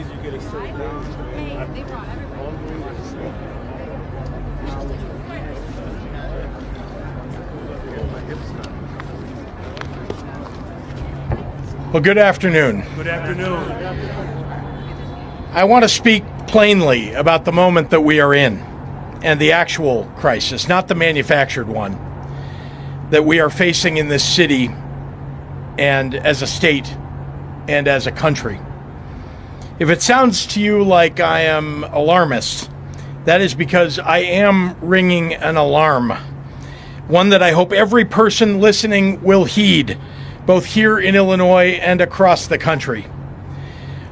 crazy you get a sit down. Hey, they brought Well, good afternoon. Good afternoon. I want to speak plainly about the moment that we are in and the actual crisis, not the manufactured one, that we are facing in this city and as a state and as a country. If it sounds to you like I am alarmist, that is because I am ringing an alarm, one that I hope every person listening will heed, both here in Illinois and across the country.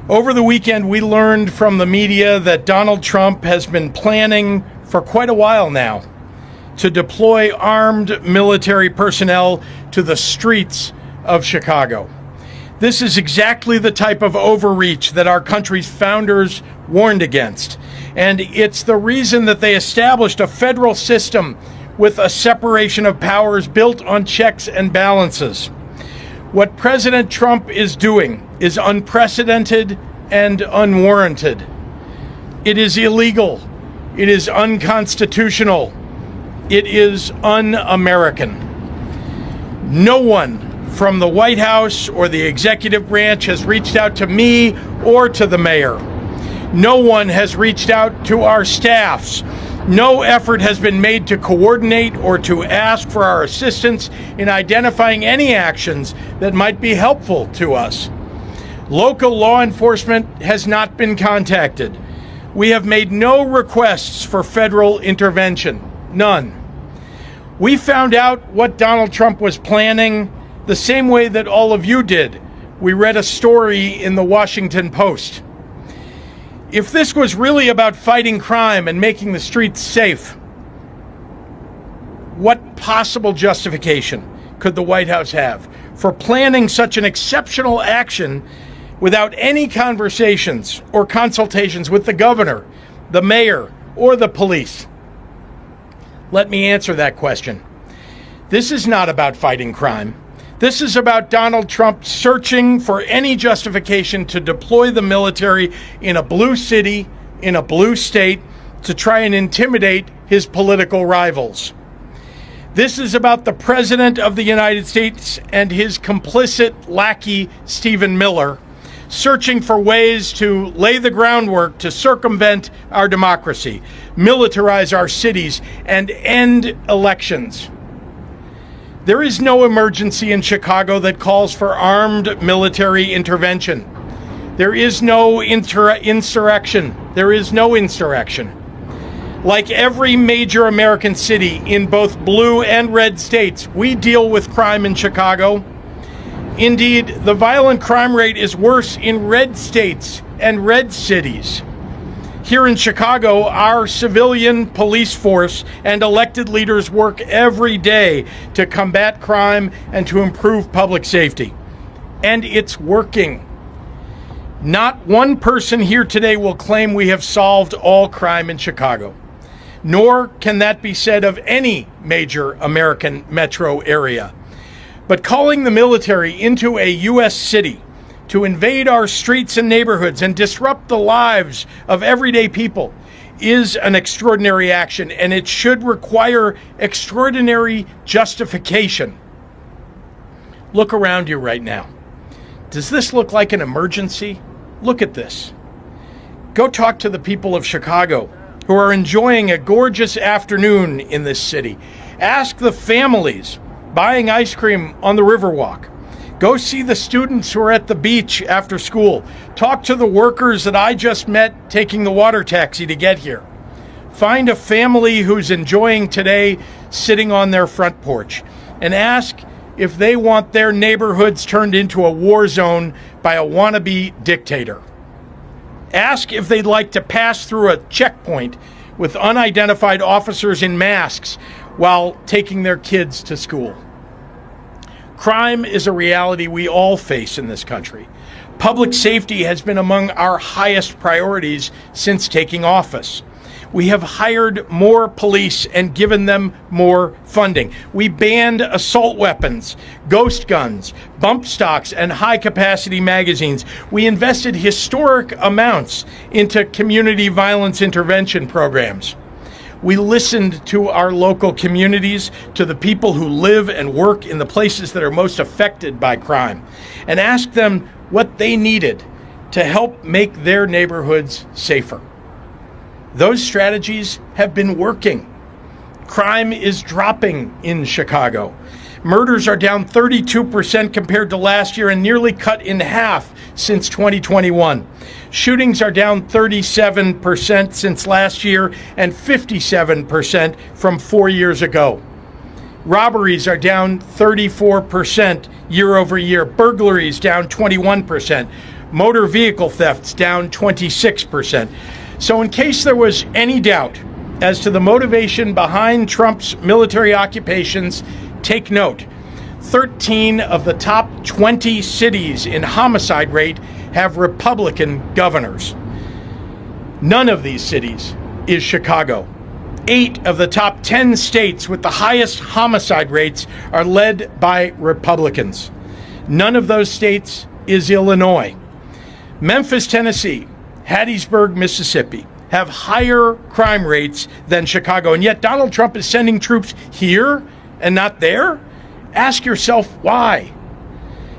Over the weekend, we learned from the media that Donald Trump has been planning for quite a while now to deploy armed military personnel to the streets of Chicago. This is exactly the type of overreach that our country's founders warned against. And it's the reason that they established a federal system with a separation of powers built on checks and balances. What President Trump is doing is unprecedented and unwarranted. It is illegal. It is unconstitutional. It is un-American. No one from the White House or the executive branch has reached out to me or to the mayor. No one has reached out to our staffs. No effort has been made to coordinate or to ask for our assistance in identifying any actions that might be helpful to us. Local law enforcement has not been contacted. We have made no requests for federal intervention. None. We found out what Donald Trump was planning the same way that all of you did. We read a story in the Washington Post. If this was really about fighting crime and making the streets safe, what possible justification could the White House have for planning such an exceptional action without any conversations or consultations with the governor, the mayor, or the police? Let me answer that question. This is not about fighting crime. This is about Donald Trump searching for any justification to deploy the military in a blue city, in a blue state, to try and intimidate his political rivals. This is about the President of the United States and his complicit lackey, Stephen Miller, searching for ways to lay the groundwork to circumvent our democracy, militarize our cities, and end elections. There is no emergency in Chicago that calls for armed military intervention. There is no insurrection. There is no insurrection. Like every major American city in both blue and red states, we deal with crime in Chicago. Indeed, the violent crime rate is worse in red states and red cities. Here in Chicago, our civilian police force and elected leaders work every day to combat crime and to improve public safety. And it's working. Not one person here today will claim we have solved all crime in Chicago, nor can that be said of any major American metro area. But calling the military into a U.S. city to invade our streets and neighborhoods and disrupt the lives of everyday people is an extraordinary action, and it should require extraordinary justification. Look around you right now. Does this look like an emergency? Look at this. Go talk to the people of Chicago who are enjoying a gorgeous afternoon in this city. Ask the families buying ice cream on the Riverwalk. Go see the students who are at the beach after school. Talk to the workers that I just met taking the water taxi to get here. Find a family who's enjoying today sitting on their front porch and ask if they want their neighborhoods turned into a war zone by a wannabe dictator. Ask if they'd like to pass through a checkpoint with unidentified officers in masks while taking their kids to school. Crime is a reality we all face in this country. Public safety has been among our highest priorities since taking office. We have hired more police and given them more funding. We banned assault weapons, ghost guns, bump stocks, and high-capacity magazines. We invested historic amounts into community violence intervention programs. We listened to our local communities, to the people who live and work in the places that are most affected by crime, and asked them what they needed to help make their neighborhoods safer. Those strategies have been working. Crime is dropping in Chicago. Murders are down 32% compared to last year and nearly cut in half since 2021. Shootings are down 37% since last year and 57% from 4 years ago. Robberies are down 34% year over year. Burglaries down 21%. Motor vehicle thefts down 26%. So in case there was any doubt as to the motivation behind Trump's military occupations, take note. 13 of the top 20 cities in homicide rate have Republican governors. None of these cities is Chicago. 8 of the top 10 states with the highest homicide rates are led by Republicans. None of those states is Illinois. Memphis, Tennessee, Hattiesburg, Mississippi have higher crime rates than Chicago, and yet Donald Trump is sending troops here and not there? Ask yourself why.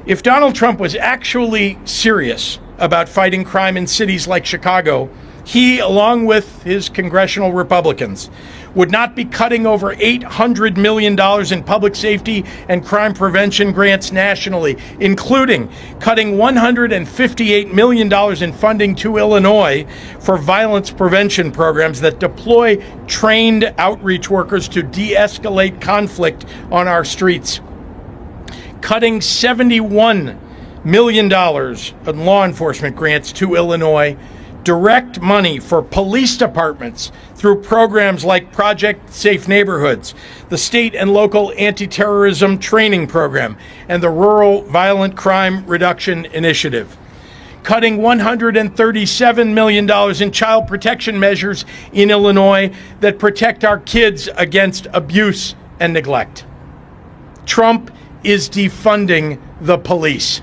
If Donald Trump was actually serious about fighting crime in cities like Chicago, he, along with his congressional Republicans, would not be cutting over $800 million in public safety and crime prevention grants nationally, including cutting $158 million in funding to Illinois for violence prevention programs that deploy trained outreach workers to de-escalate conflict on our streets. Cutting $71 million in law enforcement grants to Illinois, direct money for police departments through programs like Project Safe Neighborhoods, the state and local anti-terrorism training program, and the Rural Violent Crime Reduction Initiative. Cutting $137 million in child protection measures in Illinois that protect our kids against abuse and neglect. Trump is defunding the police.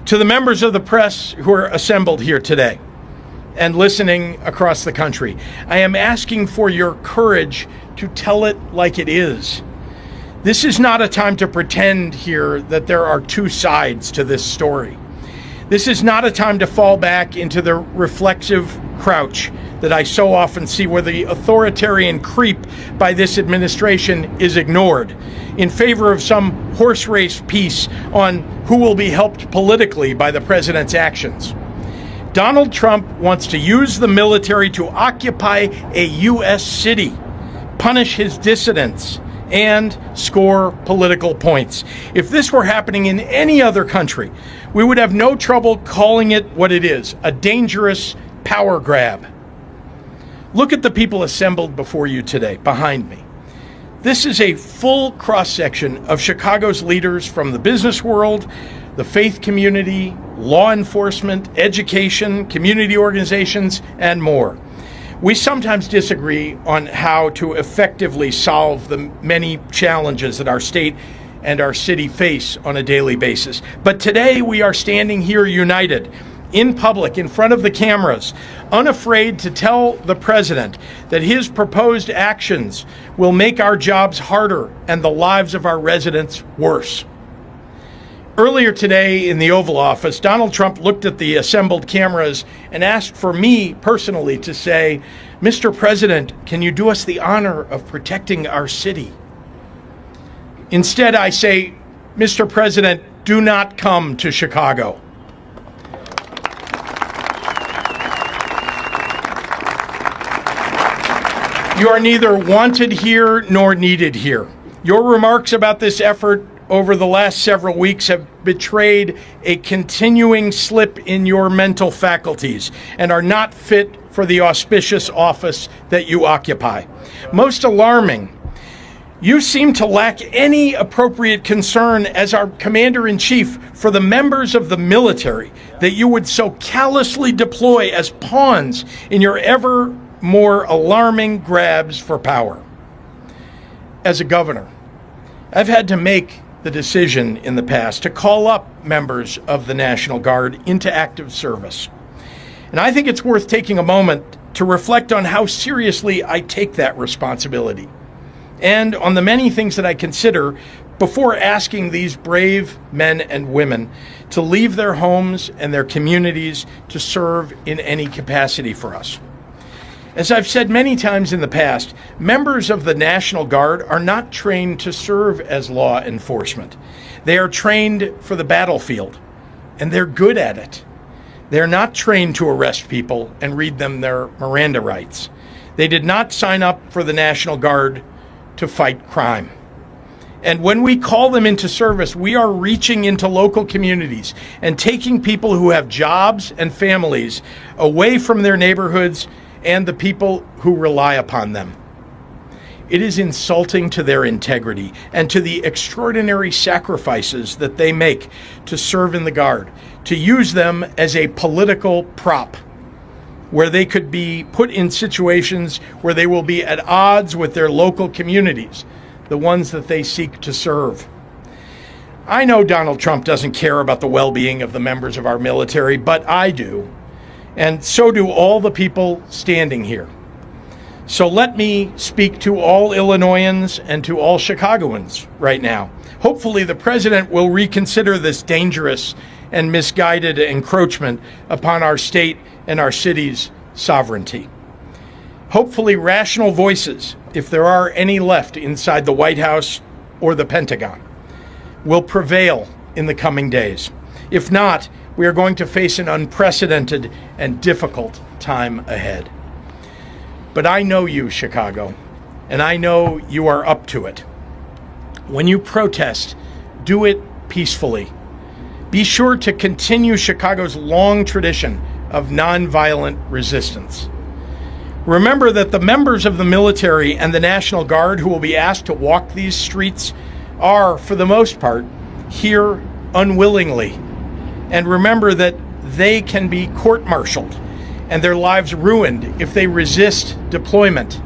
To the members of the press who are assembled here today and listening across the country, I am asking for your courage to tell it like it is. This is not a time to pretend here that there are two sides to this story. This is not a time to fall back into the reflexive crouch that I so often see, where the authoritarian creep by this administration is ignored in favor of some horse race piece on who will be helped politically by the president's actions. Donald Trump wants to use the military to occupy a U.S. city, punish his dissidents, and score political points. If this were happening in any other country, we would have no trouble calling it what it is, a dangerous power grab. Look at the people assembled before you today, behind me. This is a full cross-section of Chicago's leaders from the business world, the faith community, law enforcement, education, community organizations, and more. We sometimes disagree on how to effectively solve the many challenges that our state and our city face on a daily basis. But today we are standing here united, in public, in front of the cameras, unafraid to tell the president that his proposed actions will make our jobs harder and the lives of our residents worse. Earlier today in the Oval Office, Donald Trump looked at the assembled cameras and asked for me personally to say, "Mr. President, can you do us the honor of protecting our city?" Instead, I say, "Mr. President, do not come to Chicago." You are neither wanted here nor needed here. Your remarks about this effort over the last several weeks have betrayed a continuing slip in your mental faculties and are not fit for the auspicious office that you occupy. Most alarming, you seem to lack any appropriate concern as our commander-in-chief for the members of the military that you would so callously deploy as pawns in your ever more alarming grabs for power. As a governor, I've had to make the decision in the past to call up members of the National Guard into active service. And I think it's worth taking a moment to reflect on how seriously I take that responsibility and on the many things that I consider before asking these brave men and women to leave their homes and their communities to serve in any capacity for us. As I've said many times in the past, members of the National Guard are not trained to serve as law enforcement. They are trained for the battlefield, and they're good at it. They're not trained to arrest people and read them their Miranda rights. They did not sign up for the National Guard to fight crime. And when we call them into service, we are reaching into local communities and taking people who have jobs and families away from their neighborhoods and the people who rely upon them. It is insulting to their integrity and to the extraordinary sacrifices that they make to serve in the Guard, to use them as a political prop, where they could be put in situations where they will be at odds with their local communities, the ones that they seek to serve. I know Donald Trump doesn't care about the well-being of the members of our military, but I do, and so do all the people standing here. So let me speak to all Illinoisans and to all Chicagoans right now. Hopefully the president will reconsider this dangerous and misguided encroachment upon our state and our city's sovereignty. Hopefully rational voices, if there are any left inside the White House or the Pentagon, will prevail in the coming days. If not, we are going to face an unprecedented and difficult time ahead. But I know you, Chicago, and I know you are up to it. When you protest, do it peacefully. Be sure to continue Chicago's long tradition of nonviolent resistance. Remember that the members of the military and the National Guard who will be asked to walk these streets are, for the most part, here unwillingly. And remember that they can be court-martialed and their lives ruined if they resist deployment.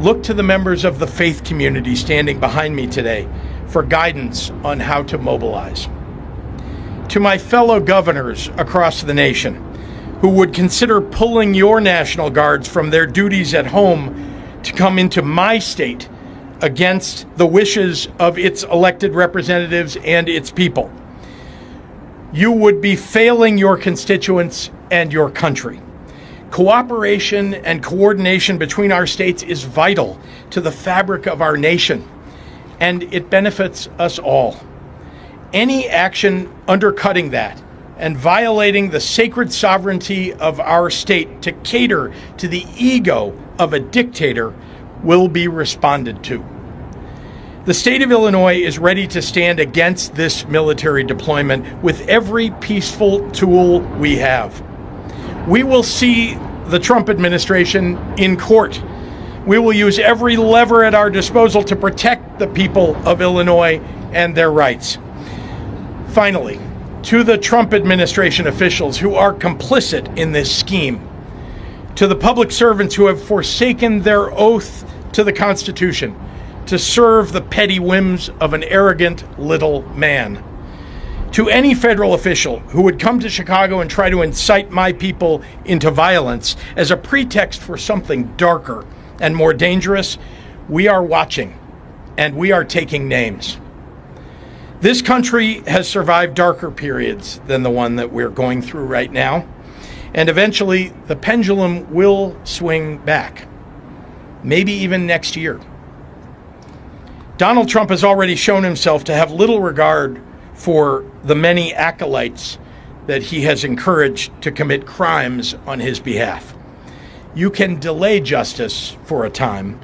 Look to the members of the faith community standing behind me today for guidance on how to mobilize. To my fellow governors across the nation who would consider pulling your National Guards from their duties at home to come into my state against the wishes of its elected representatives and its people, you would be failing your constituents and your country. Cooperation and coordination between our states is vital to the fabric of our nation, and it benefits us all. Any action undercutting that and violating the sacred sovereignty of our state to cater to the ego of a dictator will be responded to. The state of Illinois is ready to stand against this military deployment with every peaceful tool we have. We will see the Trump administration in court. We will use every lever at our disposal to protect the people of Illinois and their rights. Finally, to the Trump administration officials who are complicit in this scheme, to the public servants who have forsaken their oath to the Constitution to serve the petty whims of an arrogant little man, to any federal official who would come to Chicago and try to incite my people into violence as a pretext for something darker and more dangerous, we are watching and we are taking names. This country has survived darker periods than the one that we're going through right now, and eventually the pendulum will swing back, maybe even next year. Donald Trump has already shown himself to have little regard for the many acolytes that he has encouraged to commit crimes on his behalf. You can delay justice for a time,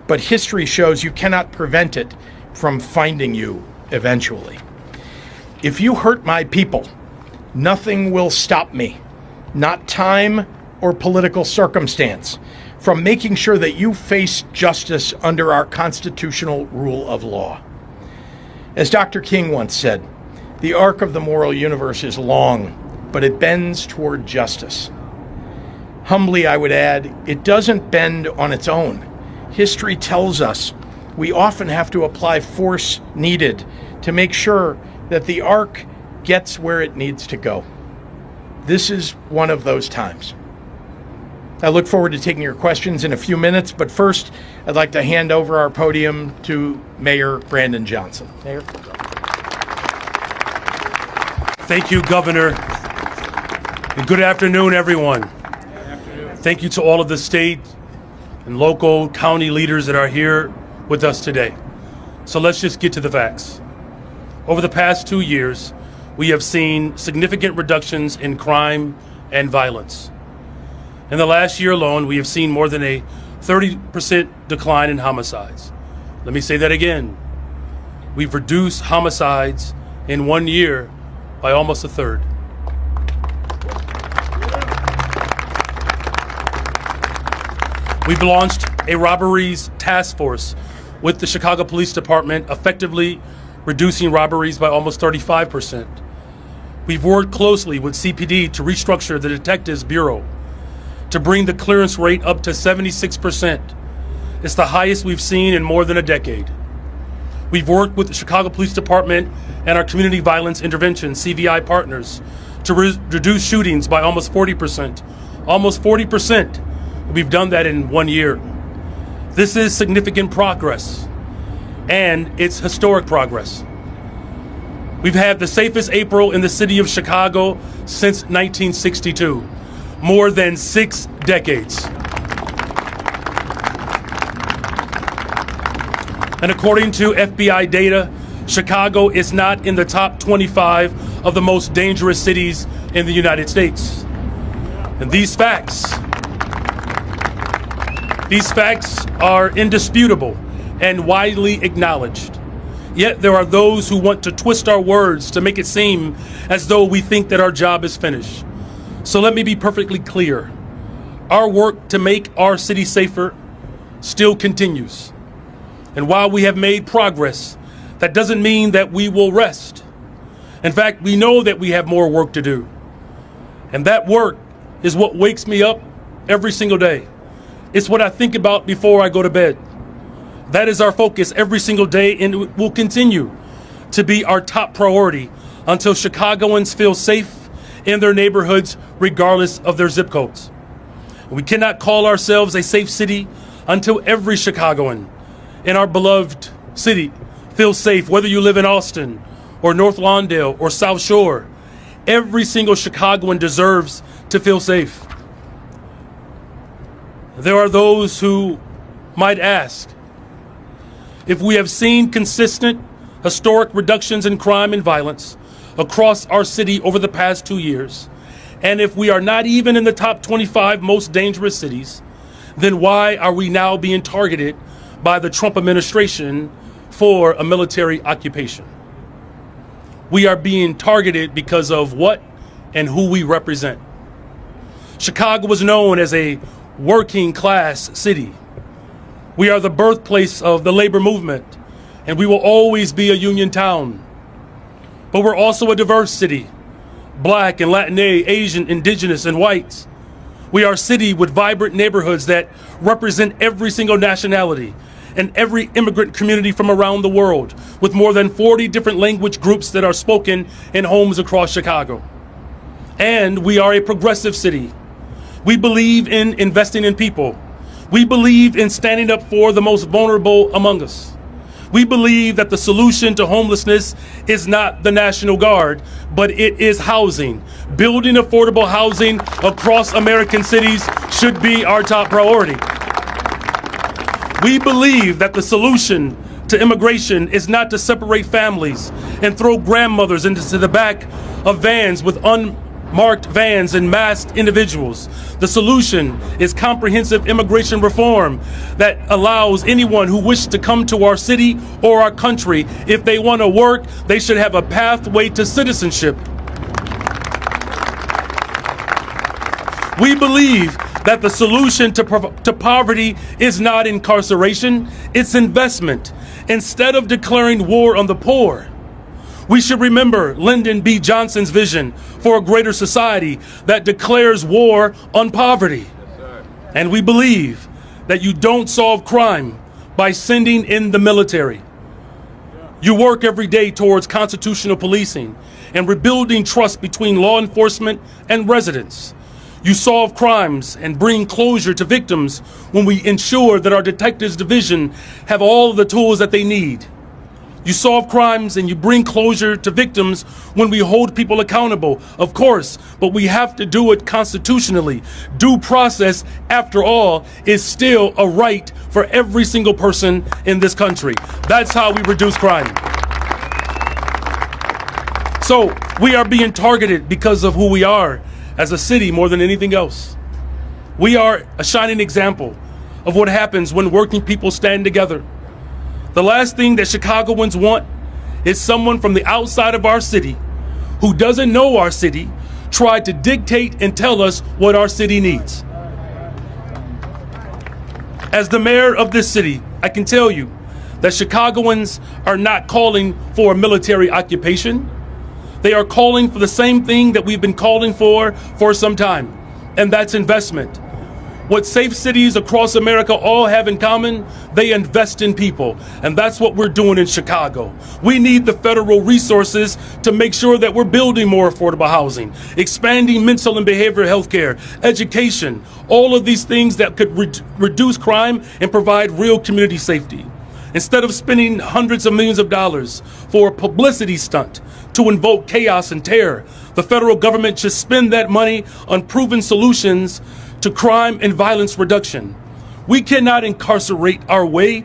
but history shows you cannot prevent it from finding you eventually. If you hurt my people, nothing will stop me, not time or political circumstance, from making sure that you face justice under our constitutional rule of law. As Dr. King once said, the arc of the moral universe is long, but it bends toward justice. Humbly, I would add, it doesn't bend on its own. History tells us we often have to apply force needed to make sure that the arc gets where it needs to go. This is one of those times. I look forward to taking your questions in a few minutes, but first, I'd like to hand over our podium to Mayor Brandon Johnson. Mayor. Thank you, Governor, and good afternoon, everyone. Thank you to all of the state and local county leaders that are here with us today. So let's just get to the facts. Over the past 2 years, we have seen significant reductions in crime and violence. In the last year alone, we have seen more than a 30% decline in homicides. Let me say that again. We've reduced homicides in 1 year by almost a third. We've launched a robberies task force with the Chicago Police Department, effectively reducing robberies by almost 35%. We've worked closely with CPD to restructure the Detectives Bureau to bring the clearance rate up to 76%. It's the highest we've seen in more than a decade. We've worked with the Chicago Police Department and our Community Violence Intervention, CVI partners, to reduce shootings by almost 40%. Almost 40%. We've done that in 1 year. This is significant progress, and it's historic progress. We've had the safest April in the city of Chicago since 1962, more than 6 decades. And according to FBI data, Chicago is not in the top 25 of the most dangerous cities in the United States. And these facts are indisputable and widely acknowledged. Yet there are those who want to twist our words to make it seem as though we think that our job is finished. So let me be perfectly clear. Our work to make our city safer still continues. And while we have made progress, that doesn't mean that we will rest. In fact, we know that we have more work to do. And that work is what wakes me up every single day. It's what I think about before I go to bed. That is our focus every single day, and it will continue to be our top priority until Chicagoans feel safe in their neighborhoods, regardless of their zip codes. We cannot call ourselves a safe city until every Chicagoan in our beloved city feels safe, whether you live in Austin or North Lawndale or South Shore. Every single Chicagoan deserves to feel safe. There are those who might ask, if we have seen consistent historic reductions in crime and violence across our city over the past 2 years, and if we are not even in the top 25 most dangerous cities, then why are we now being targeted by the Trump administration for a military occupation? We are being targeted because of what and who we represent. Chicago was known as a working class city. We are the birthplace of the labor movement, and we will always be a union town. But we're also a diverse city, Black and Latina, Asian, Indigenous, and whites. We are a city with vibrant neighborhoods that represent every single nationality and every immigrant community from around the world, with more than 40 different language groups that are spoken in homes across Chicago. And we are a progressive city. We believe in investing in people. We believe in standing up for the most vulnerable among us. We believe that the solution to homelessness is not the National Guard, but it is housing. Building affordable housing across American cities should be our top priority. We believe that the solution to immigration is not to separate families and throw grandmothers into the back of vans with unmarked vans and masked individuals. The solution is comprehensive immigration reform that allows anyone who wishes to come to our city or our country. If they want to work, they should have a pathway to citizenship. We believe that the solution to poverty is not incarceration, it's investment. Instead of declaring war on the poor, we should remember Lyndon B. Johnson's vision for a greater society that declares war on poverty. And we believe that you don't solve crime by sending in the military. You work every day towards constitutional policing and rebuilding trust between law enforcement and residents. You solve crimes and bring closure to victims when we ensure that our detectives division have all of the tools that they need. You solve crimes and you bring closure to victims when we hold people accountable, of course, but we have to do it constitutionally. Due process, after all, is still a right for every single person in this country. That's how we reduce crime. So we are being targeted because of who we are as a city more than anything else. We are a shining example of what happens when working people stand together. The last thing that Chicagoans want is someone from the outside of our city who doesn't know our city try to dictate and tell us what our city needs. As the mayor of this city, I can tell you that Chicagoans are not calling for a military occupation. They are calling for the same thing that we've been calling for some time, and that's investment. What safe cities across America all have in common, they invest in people, and that's what we're doing in Chicago. We need the federal resources to make sure that we're building more affordable housing, expanding mental and behavioral health care, education, all of these things that could reduce crime and provide real community safety. Instead of spending hundreds of millions of dollars for a publicity stunt to invoke chaos and terror, the federal government should spend that money on proven solutions to crime and violence reduction. We cannot incarcerate our way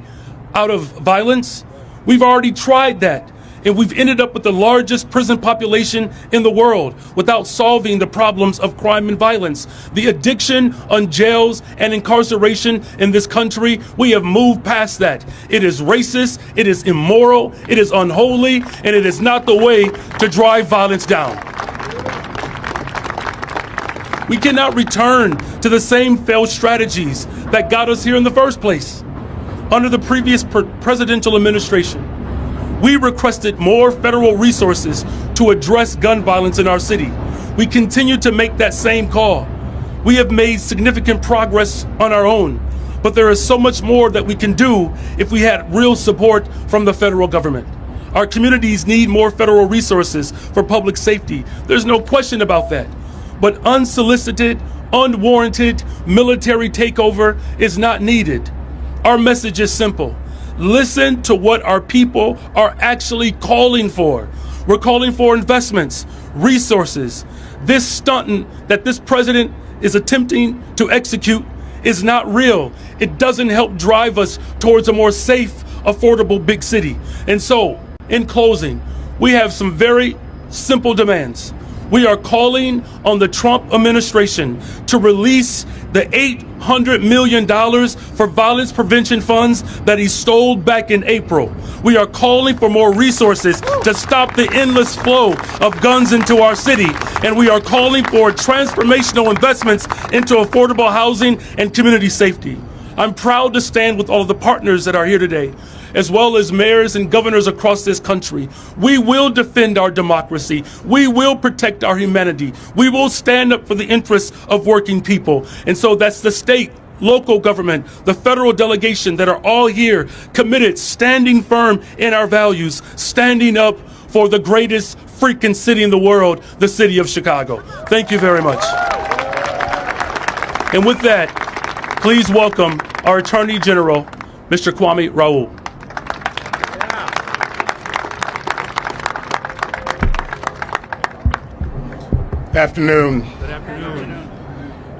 out of violence. We've already tried that, and we've ended up with the largest prison population in the world without solving the problems of crime and violence. The addiction on jails and incarceration in this country, we have moved past that. It is racist, it is immoral, it is unholy, and it is not the way to drive violence down. We cannot return to the same failed strategies that got us here in the first place. Under the previous presidential administration, we requested more federal resources to address gun violence in our city. We continue to make that same call. We have made significant progress on our own, but there is so much more that we can do if we had real support from the federal government. Our communities need more federal resources for public safety. There's no question about that. But unsolicited, unwarranted military takeover is not needed. Our message is simple. Listen to what our people are actually calling for. We're calling for investments, resources. This stunt that this president is attempting to execute is not real. It doesn't help drive us towards a more safe, affordable big city. And so, in closing, we have some very simple demands. We are calling on the Trump administration to release the $800 million for violence prevention funds that he stole back in April. We are calling for more resources to stop the endless flow of guns into our city. And we are calling for transformational investments into affordable housing and community safety. I'm proud to stand with all of the partners that are here today, as well as mayors and governors across this country. We will defend our democracy. We will protect our humanity. We will stand up for the interests of working people. And so that's the state, local government, the federal delegation that are all here committed, standing firm in our values, standing up for the greatest freaking city in the world, the city of Chicago. Thank you very much. And with that, please welcome our Attorney General, Mr. Kwame Raoul. Afternoon. Good afternoon.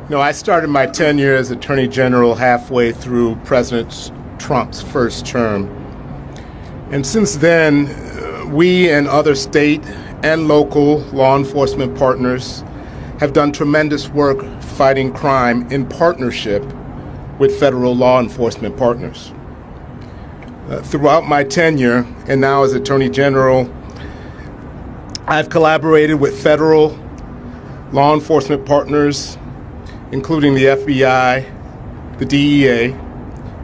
No, I started my tenure as Attorney General halfway through President Trump's first term. And since then, we and other state and local law enforcement partners have done tremendous work fighting crime in partnership with federal law enforcement partners. Throughout my tenure, and now as Attorney General, I've collaborated with federal law enforcement partners, including the FBI, the DEA,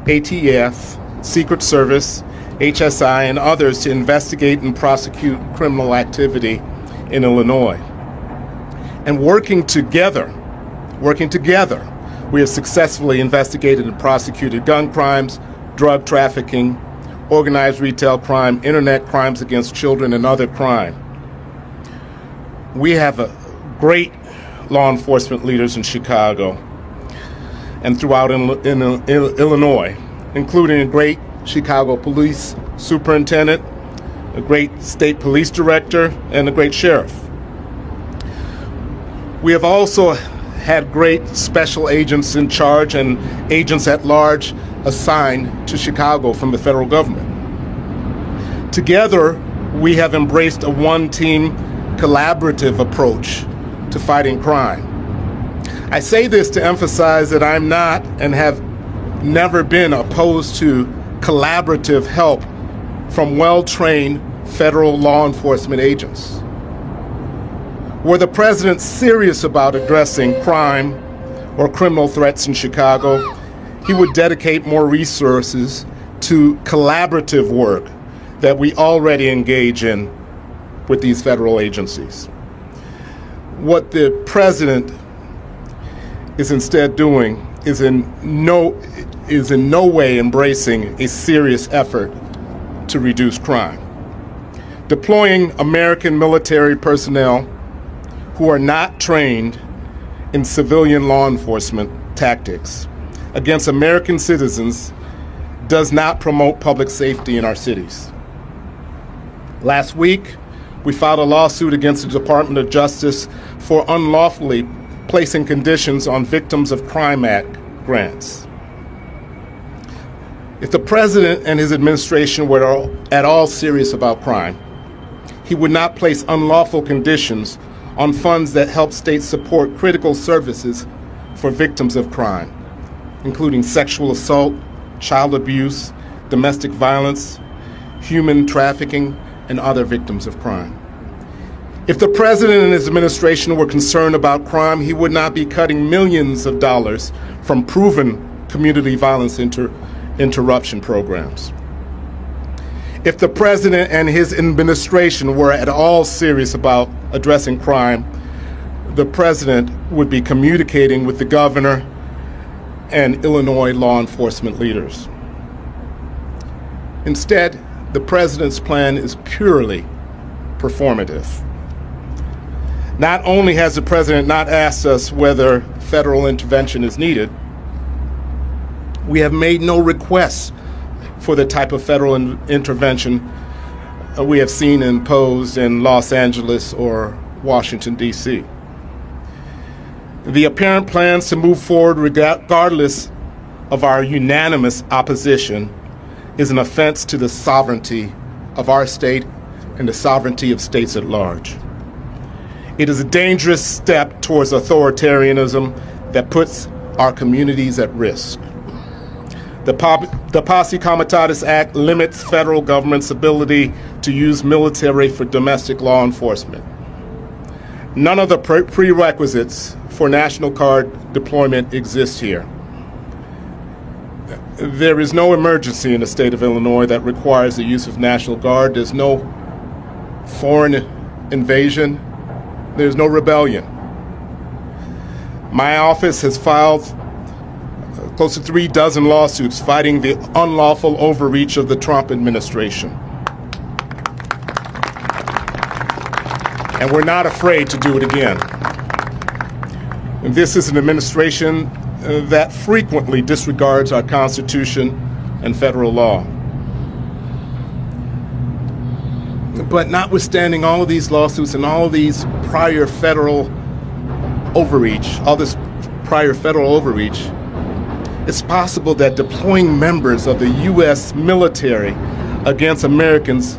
ATF, Secret Service, HSI, and others to investigate and prosecute criminal activity in Illinois. And working together, We have successfully investigated and prosecuted gun crimes, drug trafficking, organized retail crime, internet crimes against children, and other crime. We have a great law enforcement leaders in Chicago and throughout in Illinois, including a great Chicago police superintendent, a great state police director, and a great sheriff. We have also had great special agents in charge and agents at large assigned to Chicago from the federal government. Together, we have embraced a one-team collaborative approach to fighting crime. I say this to emphasize that I'm not and have never been opposed to collaborative help from well-trained federal law enforcement agents. Were the president serious about addressing crime or criminal threats in Chicago, he would dedicate more resources to collaborative work that we already engage in with these federal agencies. What the president is instead doing is in no way embracing a serious effort to reduce crime. Deploying American military personnel who are not trained in civilian law enforcement tactics against American citizens does not promote public safety in our cities. Last week, we filed a lawsuit against the Department of Justice for unlawfully placing conditions on Victims of Crime Act grants. If the president and his administration were at all serious about crime, he would not place unlawful conditions on funds that help states support critical services for victims of crime, including sexual assault, child abuse, domestic violence, human trafficking, and other victims of crime. If the president and his administration were concerned about crime, he would not be cutting millions of dollars from proven community violence interruption programs. If the president and his administration were at all serious about addressing crime, the president would be communicating with the governor and Illinois law enforcement leaders. Instead, the president's plan is purely performative. Not only has the president not asked us whether federal intervention is needed, we have made no requests for the type of federal intervention we have seen imposed in Los Angeles or Washington, D.C. The apparent plans to move forward regardless of our unanimous opposition is an offense to the sovereignty of our state and the sovereignty of states at large. It is a dangerous step towards authoritarianism that puts our communities at risk. The Posse Comitatus Act limits federal government's ability to use military for domestic law enforcement. None of the prerequisites for National Guard deployment exist here. There is no emergency in the state of Illinois that requires the use of National Guard. There's no foreign invasion. There's no rebellion. My office has filed close to 36 lawsuits fighting the unlawful overreach of the Trump administration. And we're not afraid to do it again. And this is an administration that frequently disregards our Constitution and federal law. But notwithstanding all of these lawsuits and all of these prior federal overreach, it's possible that deploying members of the U.S. military against Americans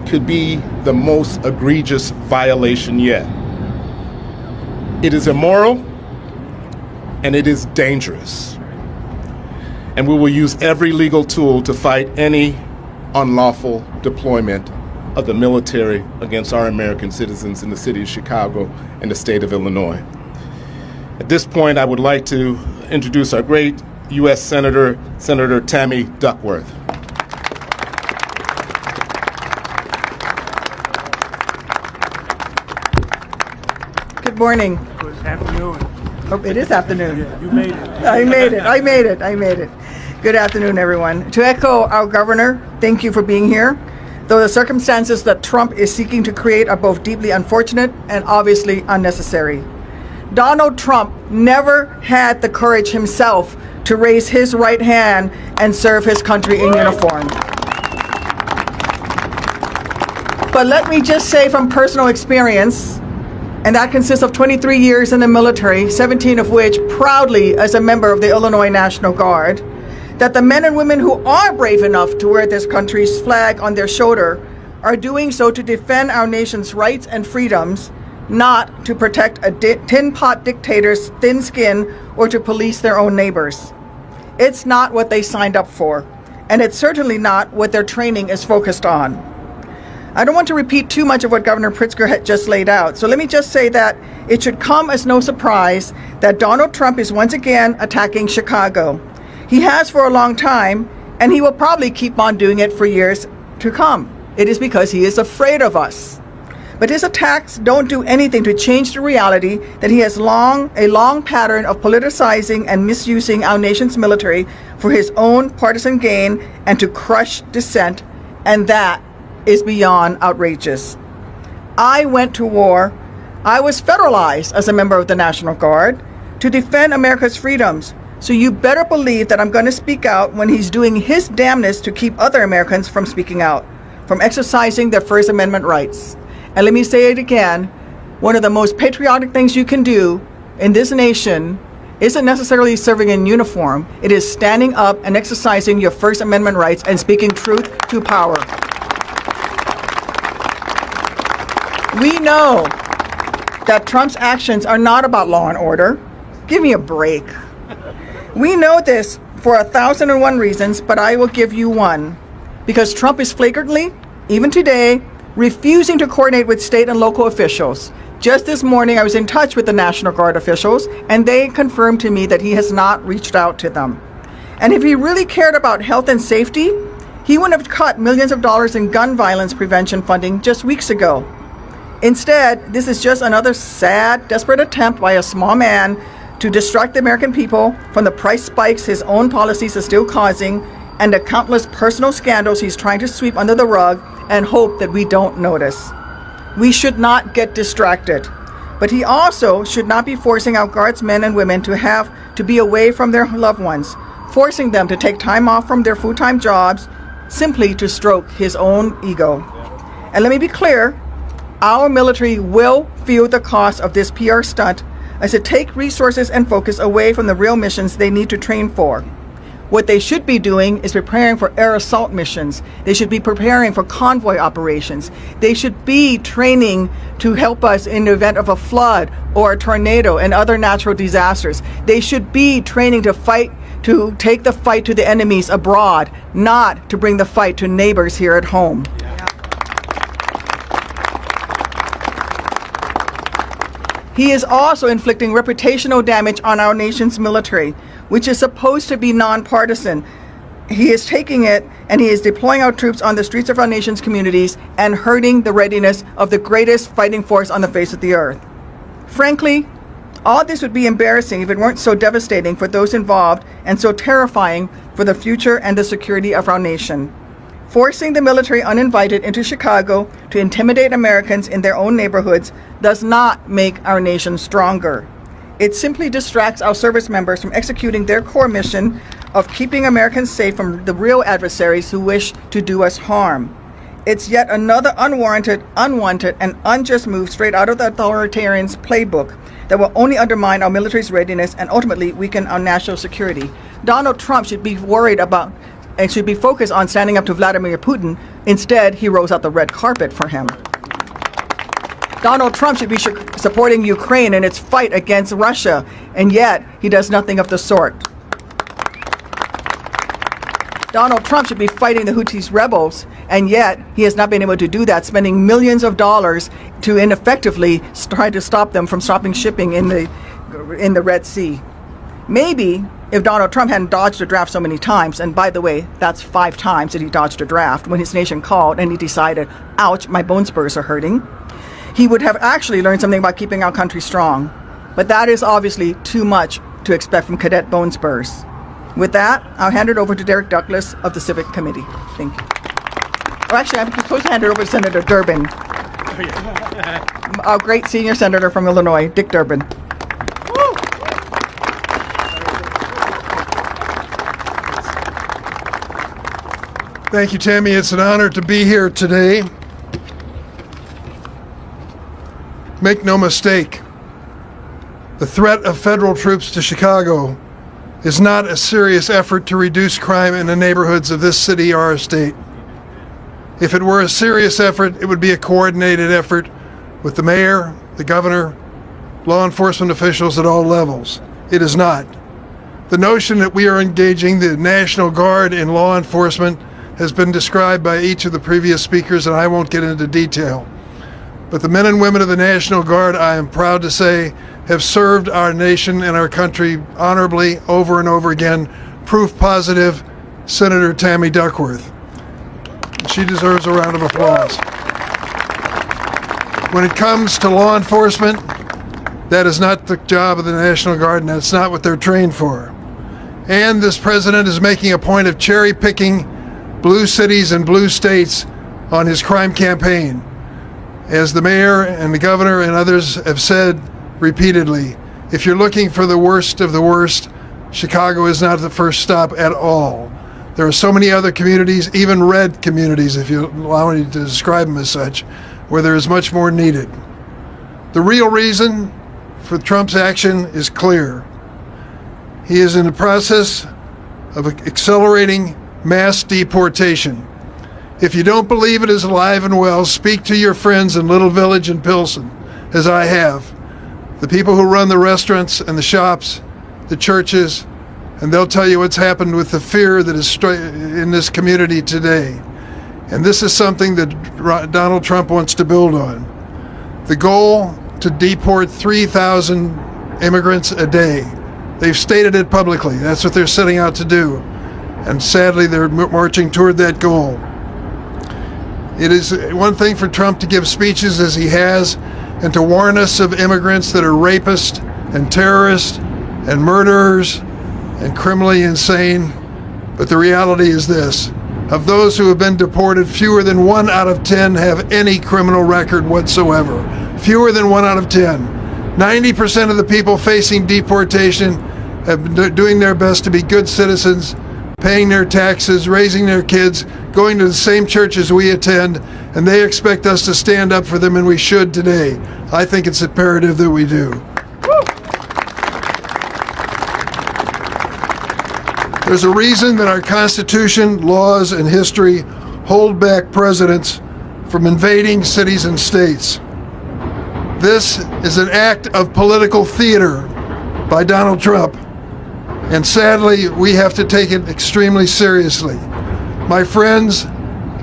could be the most egregious violation yet. It is immoral and it is dangerous. And we will use every legal tool to fight any unlawful deployment of the military against our American citizens in the city of Chicago and the state of Illinois. At this point, I would like to introduce our great U.S. Senator, Senator Tammy Duckworth. Good morning. Good afternoon. Oh, it is afternoon. You made it. I made it. Good afternoon, everyone. To echo our governor, thank you for being here. Though the circumstances that Trump is seeking to create are both deeply unfortunate and obviously unnecessary. Donald Trump never had the courage himself to raise his right hand and serve his country in uniform. But let me just say from personal experience, and that consists of 23 years in the military, 17 of which proudly as a member of the Illinois National Guard, that the men and women who are brave enough to wear this country's flag on their shoulder are doing so to defend our nation's rights and freedoms, not to protect a tin pot dictator's thin skin or to police their own neighbors. It's not what they signed up for, and it's certainly not what their training is focused on. I don't want to repeat too much of what Governor Pritzker had just laid out, so let me just say that it should come as no surprise that Donald Trump is once again attacking Chicago. He has for a long time, and he will probably keep on doing it for years to come. It is because he is afraid of us. But his attacks don't do anything to change the reality that he has a long pattern of politicizing and misusing our nation's military for his own partisan gain and to crush dissent, and that is beyond outrageous. I went to war. I was federalized as a member of the National Guard to defend America's freedoms. So you better believe that I'm going to speak out when he's doing his damnness to keep other Americans from speaking out, from exercising their First Amendment rights. And let me say it again, one of the most patriotic things you can do in this nation isn't necessarily serving in uniform. It is standing up and exercising your First Amendment rights and speaking truth to power. We know that Trump's actions are not about law and order. Give me a break. We know this for 1,001 reasons, but I will give you one. Because Trump is flagrantly, even today, refusing to coordinate with state and local officials. Just this morning, I was in touch with the National Guard officials, and they confirmed to me that he has not reached out to them. And if he really cared about health and safety, he wouldn't have cut millions of dollars in gun violence prevention funding just weeks ago. Instead, this is just another sad, desperate attempt by a small man to distract the American people from the price spikes his own policies are still causing and the countless personal scandals he's trying to sweep under the rug and hope that we don't notice. We should not get distracted, but he also should not be forcing our Guardsmen and women to have to be away from their loved ones, forcing them to take time off from their full-time jobs simply to stroke his own ego. And let me be clear, our military will feel the cost of this PR stunt as it take resources and focus away from the real missions they need to train for. What they should be doing is preparing for air assault missions. They should be preparing for convoy operations. They should be training to help us in the event of a flood or a tornado and other natural disasters. They should be training to fight, to take the fight to the enemies abroad, not to bring the fight to neighbors here at home. He is also inflicting reputational damage on our nation's military, which is supposed to be nonpartisan. He is taking it and he is deploying our troops on the streets of our nation's communities and hurting the readiness of the greatest fighting force on the face of the earth. Frankly, all this would be embarrassing if it weren't so devastating for those involved and so terrifying for the future and the security of our nation. Forcing the military uninvited into Chicago to intimidate Americans in their own neighborhoods does not make our nation stronger. It simply distracts our service members from executing their core mission of keeping Americans safe from the real adversaries who wish to do us harm. It's yet another unwarranted, unwanted, and unjust move straight out of the authoritarian's playbook that will only undermine our military's readiness and ultimately weaken our national security. Donald Trump should be worried about and should be focused on standing up to Vladimir Putin. Instead, he rolls out the red carpet for him. Donald Trump should be supporting Ukraine in its fight against Russia, and yet he does nothing of the sort. Donald Trump should be fighting the Houthis rebels, and yet he has not been able to do that, spending millions of dollars to ineffectively try to stop them from stopping shipping in the Red Sea. Maybe if Donald Trump hadn't dodged a draft so many times, and by the way, that's 5 times that he dodged a draft when his nation called and he decided, ouch, my bone spurs are hurting, he would have actually learned something about keeping our country strong. But that is obviously too much to expect from Cadet Bone Spurs. With that, I'll hand it over to Derek Douglas of the Civic Committee. Thank you. Or actually, I'm supposed to hand it over to Senator Durbin. Our great senior senator from Illinois, Dick Durbin. Thank you, Tammy. It's an honor to be here today. Make no mistake, the threat of federal troops to Chicago is not a serious effort to reduce crime in the neighborhoods of this city or our state. If it were a serious effort, it would be a coordinated effort with the mayor, the governor, law enforcement officials at all levels. It is not. The notion that we are engaging the National Guard in law enforcement has been described by each of the previous speakers, and I won't get into detail. But the men and women of the National Guard, I am proud to say, have served our nation and our country honorably over and over again. Proof positive, Senator Tammy Duckworth. She deserves a round of applause. When it comes to law enforcement, that is not the job of the National Guard, and that's not what they're trained for. And this president is making a point of cherry-picking blue cities and blue states on his crime campaign. As the mayor and the governor and others have said repeatedly, if you're looking for the worst of the worst, Chicago is not the first stop at all. There are so many other communities, even red communities, if you allow me to describe them as such, where there is much more needed. The real reason for Trump's action is clear. He is in the process of accelerating mass deportation. If you don't believe it is alive and well, speak to your friends in Little Village and Pilsen, as I have. The people who run the restaurants and the shops, the churches, and they'll tell you what's happened with the fear that is in this community today. And this is something that Donald Trump wants to build on. The goal to deport 3,000 immigrants a day. They've stated it publicly. That's what they're setting out to do. And sadly, they're marching toward that goal. It is one thing for Trump to give speeches as he has and to warn us of immigrants that are rapists and terrorists and murderers and criminally insane. But the reality is this. Of those who have been deported, fewer than 1 out of 10 have any criminal record whatsoever. Fewer than 1 out of 10. 90% of the people facing deportation have been doing their best to be good citizens, paying their taxes, raising their kids, going to the same churches we attend, and they expect us to stand up for them, and we should today. I think it's imperative that we do. There's a reason that our Constitution, laws, and history hold back presidents from invading cities and states. This is an act of political theater by Donald Trump. And sadly, we have to take it extremely seriously. My friends,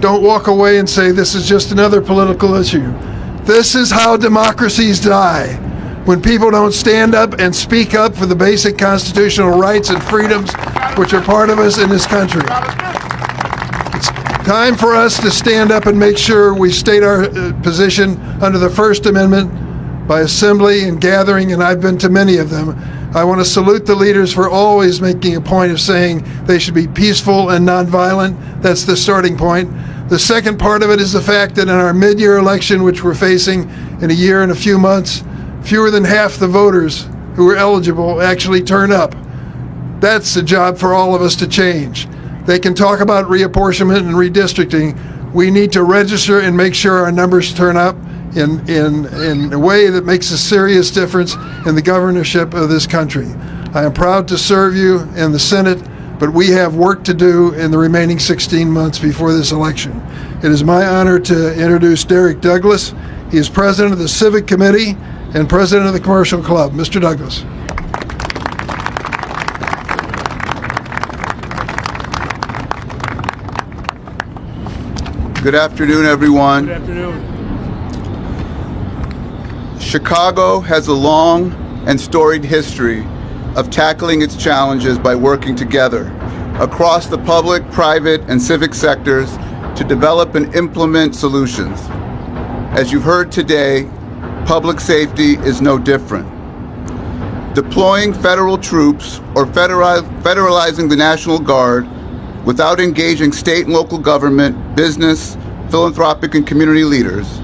don't walk away and say this is just another political issue. This is how democracies die. When people don't stand up and speak up for the basic constitutional rights and freedoms which are part of us in this country. It's time for us to stand up and make sure we state our position under the First Amendment by assembly and gathering, and I've been to many of them. I want to salute the leaders for always making a point of saying they should be peaceful and nonviolent. That's the starting point. The second part of it is the fact that in our mid-year election, which we're facing in a year and a few months, fewer than half the voters who are eligible actually turn up. That's a job for all of us to change. They can talk about reapportionment and redistricting. We need to register and make sure our numbers turn up in a way that makes a serious difference in the governorship of this country. I am proud to serve you in the Senate, but we have work to do in the remaining 16 months before this election. It is my honor to introduce Derek Douglas. He is president of the Civic Committee and president of the Commercial Club. Mr. Douglas. Good afternoon, everyone. Good afternoon. Chicago has a long and storied history of tackling its challenges by working together across the public, private, and civic sectors to develop and implement solutions. As you've heard today, public safety is no different. Deploying federal troops or federalizing the National Guard without engaging state and local government, business, philanthropic, and community leaders,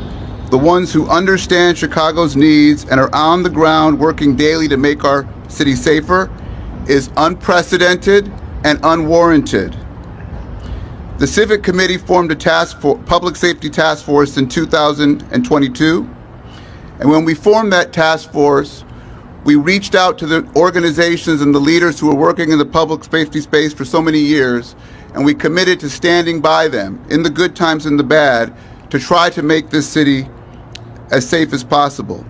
the ones who understand Chicago's needs and are on the ground working daily to make our city safer, is unprecedented and unwarranted. The Civic Committee formed a public safety task force in 2022, and when we formed that task force, we reached out to the organizations and the leaders who were working in the public safety space for so many years, and we committed to standing by them in the good times and the bad to try to make this city as safe as possible,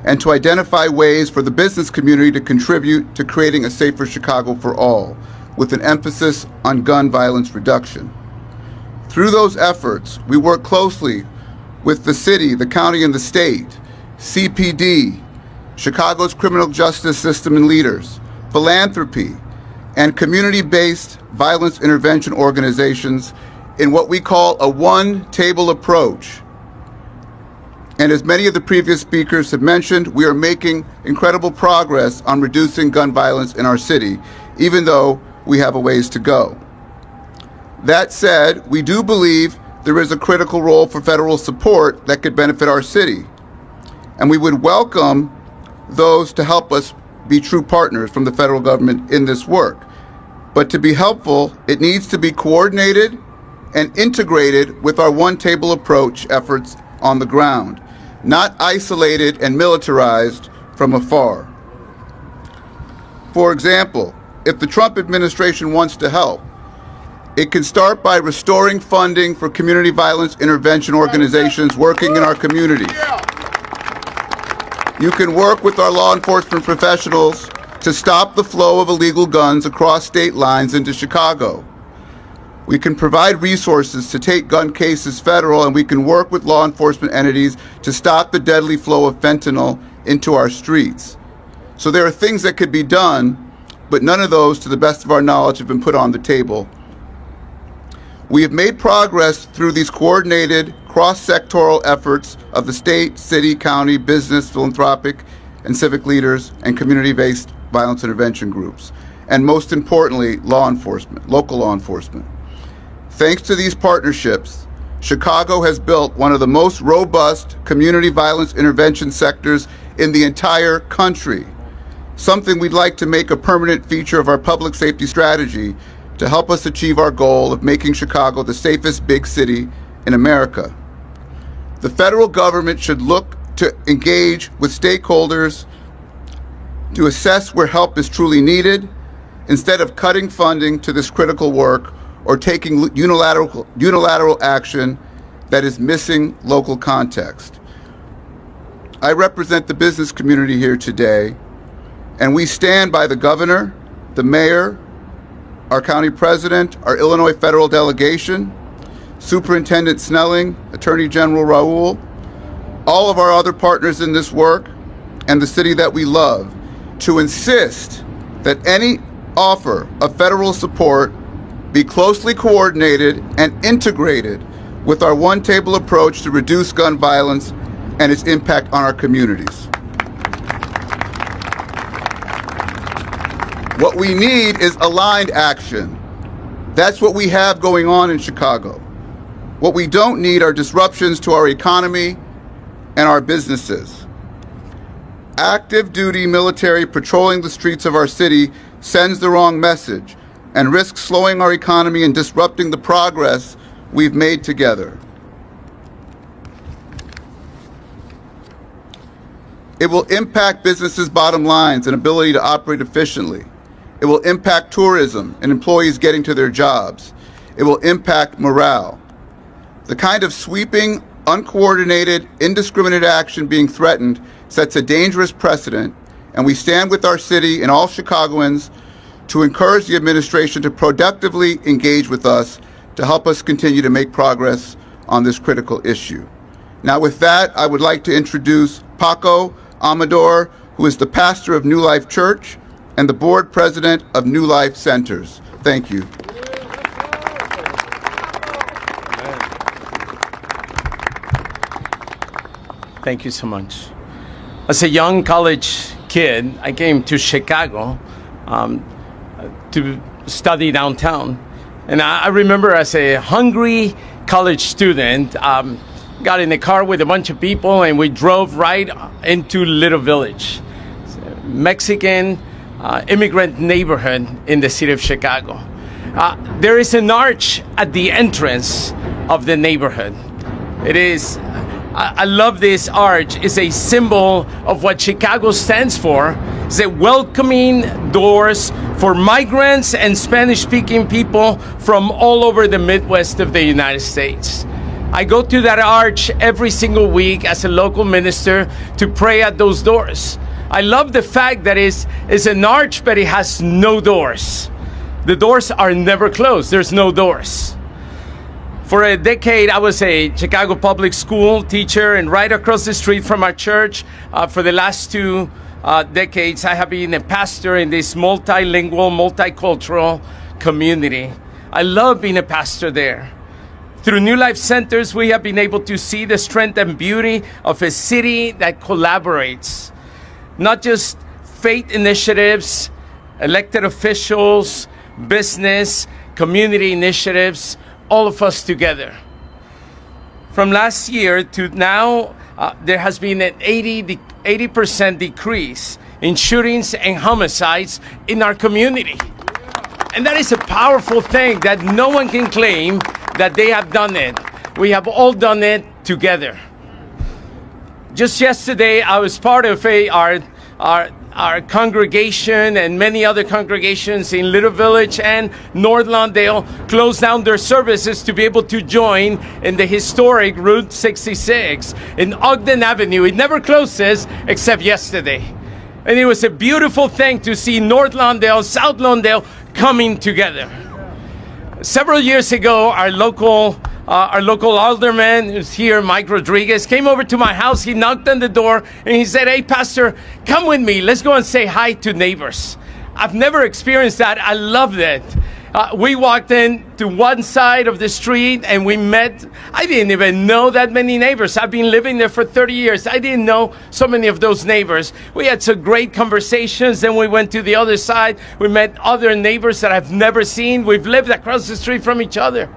and to identify ways for the business community to contribute to creating a safer Chicago for all, with an emphasis on gun violence reduction. Through those efforts, we work closely with the city, the county, and the state, CPD, Chicago's criminal justice system and leaders, philanthropy, and community-based violence intervention organizations in what we call a one-table approach. And as many of the previous speakers have mentioned, we are making incredible progress on reducing gun violence in our city, even though we have a ways to go. That said, we do believe there is a critical role for federal support that could benefit our city. And we would welcome those to help us be true partners from the federal government in this work. But to be helpful, it needs to be coordinated and integrated with our one-table approach efforts on the ground, not isolated and militarized from afar. For example, if the Trump administration wants to help, it can start by restoring funding for community violence intervention organizations working in our communities. You can work with our law enforcement professionals to stop the flow of illegal guns across state lines into Chicago. We can provide resources to take gun cases federal, and we can work with law enforcement entities to stop the deadly flow of fentanyl into our streets. So there are things that could be done, but none of those, to the best of our knowledge, have been put on the table. We have made progress through these coordinated, cross-sectoral efforts of the state, city, county, business, philanthropic, and civic leaders, and community-based violence intervention groups, and most importantly, law enforcement, local law enforcement. Thanks to these partnerships, Chicago has built one of the most robust community violence intervention sectors in the entire country, something we'd like to make a permanent feature of our public safety strategy to help us achieve our goal of making Chicago the safest big city in America. The federal government should look to engage with stakeholders to assess where help is truly needed, instead of cutting funding to this critical work or taking unilateral action that is missing local context. I represent the business community here today, and we stand by the governor, the mayor, our county president, our Illinois federal delegation, Superintendent Snelling, Attorney General Raoul, all of our other partners in this work, and the city that we love, to insist that any offer of federal support be closely coordinated and integrated with our one-table approach to reduce gun violence and its impact on our communities. What we need is aligned action. That's what we have going on in Chicago. What we don't need are disruptions to our economy and our businesses. Active duty military patrolling the streets of our city sends the wrong message and risks slowing our economy and disrupting the progress we've made together. It will impact businesses' bottom lines and ability to operate efficiently. It will impact tourism and employees getting to their jobs. It will impact morale. The kind of sweeping, uncoordinated, indiscriminate action being threatened sets a dangerous precedent, and we stand with our city and all Chicagoans to encourage the administration to productively engage with us to help us continue to make progress on this critical issue. Now with that, I would like to introduce Paco Amador, who is the pastor of New Life Church and the board president of New Life Centers. Thank you. Thank you so much. As a young college kid, I came to Chicago to study downtown. And I remember as a hungry college student, got in the car with a bunch of people and we drove right into Little Village, Mexican immigrant neighborhood in the city of Chicago. There is an arch at the entrance of the neighborhood. It is, I love this arch. It's a symbol of what Chicago stands for. It's a welcoming doors for migrants and Spanish-speaking people from all over the Midwest of the United States. I go to that arch every single week as a local minister to pray at those doors. I love the fact that it's an arch, but it has no doors. The doors are never closed. There's no doors. For a decade, I was a Chicago public school teacher, and right across the street from our church, for the last 2 decades, I have been a pastor in this multilingual, multicultural community. I love being a pastor there. Through New Life Centers, we have been able to see the strength and beauty of a city that collaborates. Not just faith initiatives, elected officials, business, community initiatives, all of us together. From last year to now, there has been an 80% decrease in shootings and homicides in our community. And that is a powerful thing that no one can claim that they have done it. We have all done it together. Just yesterday, I was part of our congregation, and many other congregations in Little Village and North Lawndale closed down their services to be able to join in the historic Route 66 in Ogden Avenue. It never closes except yesterday. And it was a beautiful thing to see North Lawndale, South Lawndale coming together. Several years ago, our local alderman who's here, Mike Rodriguez, came over to my house. He knocked on the door and he said, "Hey, Pastor, come with me. Let's go and say hi to neighbors." I've never experienced that. I loved it. We walked in to one side of the street and we met. I didn't even know that many neighbors. I've been living there for 30 years. I didn't know so many of those neighbors. We had some great conversations. Then we went to the other side. We met other neighbors that I've never seen. We've lived across the street from each other.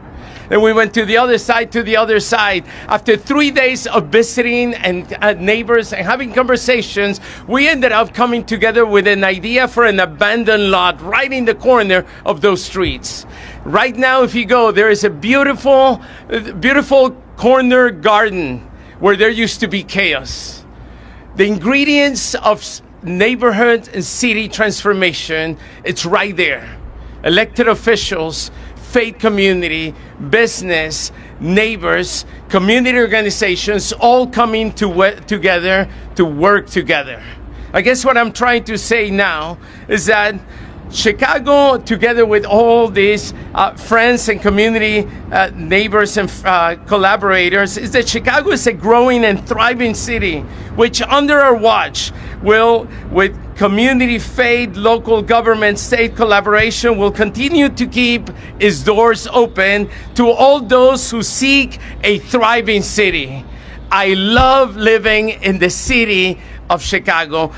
And we went to the other side. After 3 days of visiting and neighbors and having conversations, we ended up coming together with an idea for an abandoned lot right in the corner of those streets. Right now, if you go, there is a beautiful corner garden where there used to be chaos. The ingredients of neighborhood and city transformation, it's right there. Elected officials, faith community, business, neighbors, community organizations, all coming together to work together. I guess what I'm trying to say now is that Chicago, together with all these friends and community neighbors and collaborators, is that Chicago is a growing and thriving city, which under our watch will, with community, faith, local government, state collaboration, will continue to keep its doors open to all those who seek a thriving city. I love living in the city of Chicago,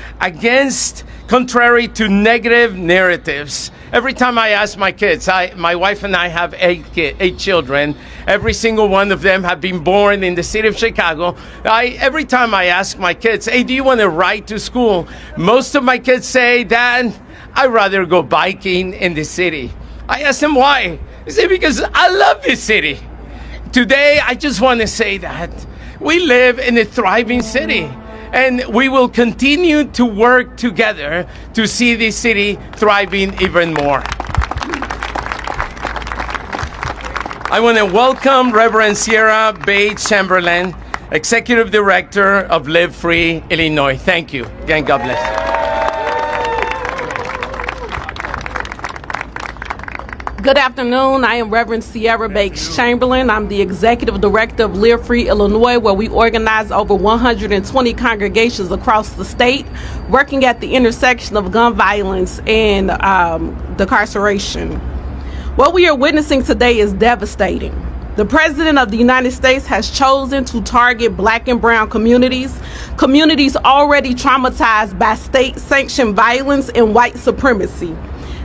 contrary to negative narratives. Every time I ask my kids, my wife and I have 8 children. Every single one of them have been born in the city of Chicago. Every time I ask my kids, "Hey, do you want to ride to school?" Most of my kids say, "Dad, I'd rather go biking in the city." I ask them why. They say, "Because I love this city." Today, I just want to say that we live in a thriving city. And we will continue to work together to see this city thriving even more. I want to welcome Reverend Sierra Bates Chamberlain, Executive Director of Live Free Illinois. Thank you. Again, God bless. Good afternoon. I am Reverend Sierra Bates Chamberlain. I'm the Executive Director of Live Free Illinois, where we organize over 120 congregations across the state, working at the intersection of gun violence and incarceration. What we are witnessing today is devastating. The President of the United States has chosen to target Black and brown communities already traumatized by state-sanctioned violence and white supremacy.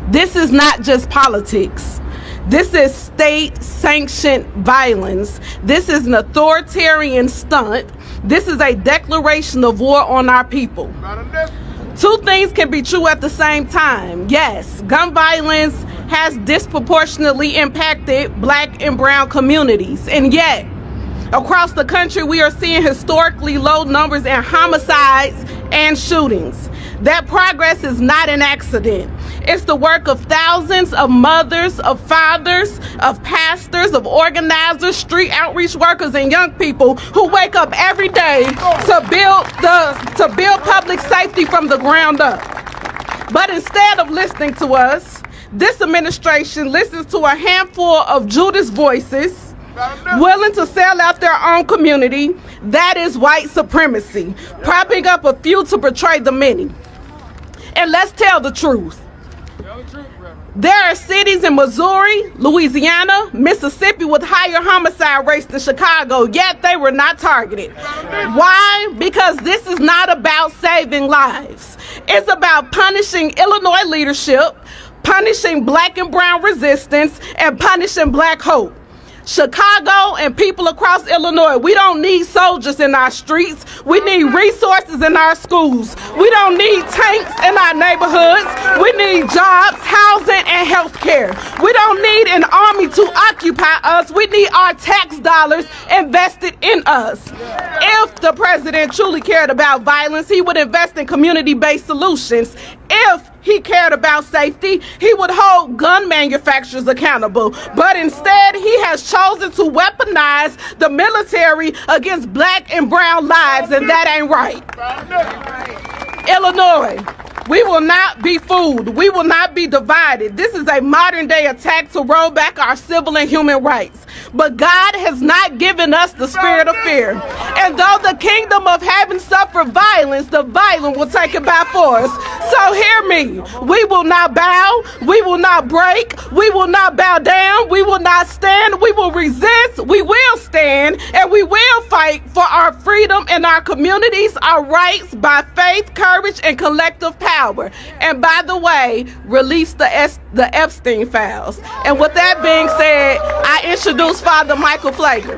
This is not just politics. This is state-sanctioned violence. This is an authoritarian stunt. This is a declaration of war on our people. Two things can be true at the same time. Yes, gun violence has disproportionately impacted Black and brown communities. And yet, across the country, we are seeing historically low numbers in homicides and shootings. That progress is not an accident. It's the work of thousands of mothers, of fathers, of pastors, of organizers, street outreach workers, and young people who wake up every day to build public safety from the ground up. But instead of listening to us, this administration listens to a handful of Judas voices willing to sell out their own community. That is white supremacy, propping up a few to betray the many. And let's tell the truth. There are cities in Missouri, Louisiana, Mississippi with higher homicide rates than Chicago, yet they were not targeted. Why? Because this is not about saving lives. It's about punishing Illinois leadership, punishing Black and brown resistance, and punishing Black hope. Chicago and people across Illinois, we don't need soldiers in our streets. We need resources in our schools. We don't need tanks in our neighborhoods. We need jobs, housing, and health care. We don't need an army to occupy us. We need our tax dollars invested in us. If the president truly cared about violence, he would invest in community-based solutions. If he cared about safety, he would hold gun manufacturers accountable. But instead, he has chosen to weaponize the military against Black and brown lives, and that ain't right. Illinois, we will not be fooled. We will not be divided. This is a modern day attack to roll back our civil and human rights. But God has not given us the spirit of fear. And though the kingdom of heaven suffered violence, the violent will take it by force. So hear me. We will not bow. We will not break. We will not bow down. We will not stand. We will resist. We will stand. And we will fight for our freedom and our communities, our rights by faith, courage, and collective power. And by the way, release the Epstein files. And with that being said, I introduce Father Michael Flagler.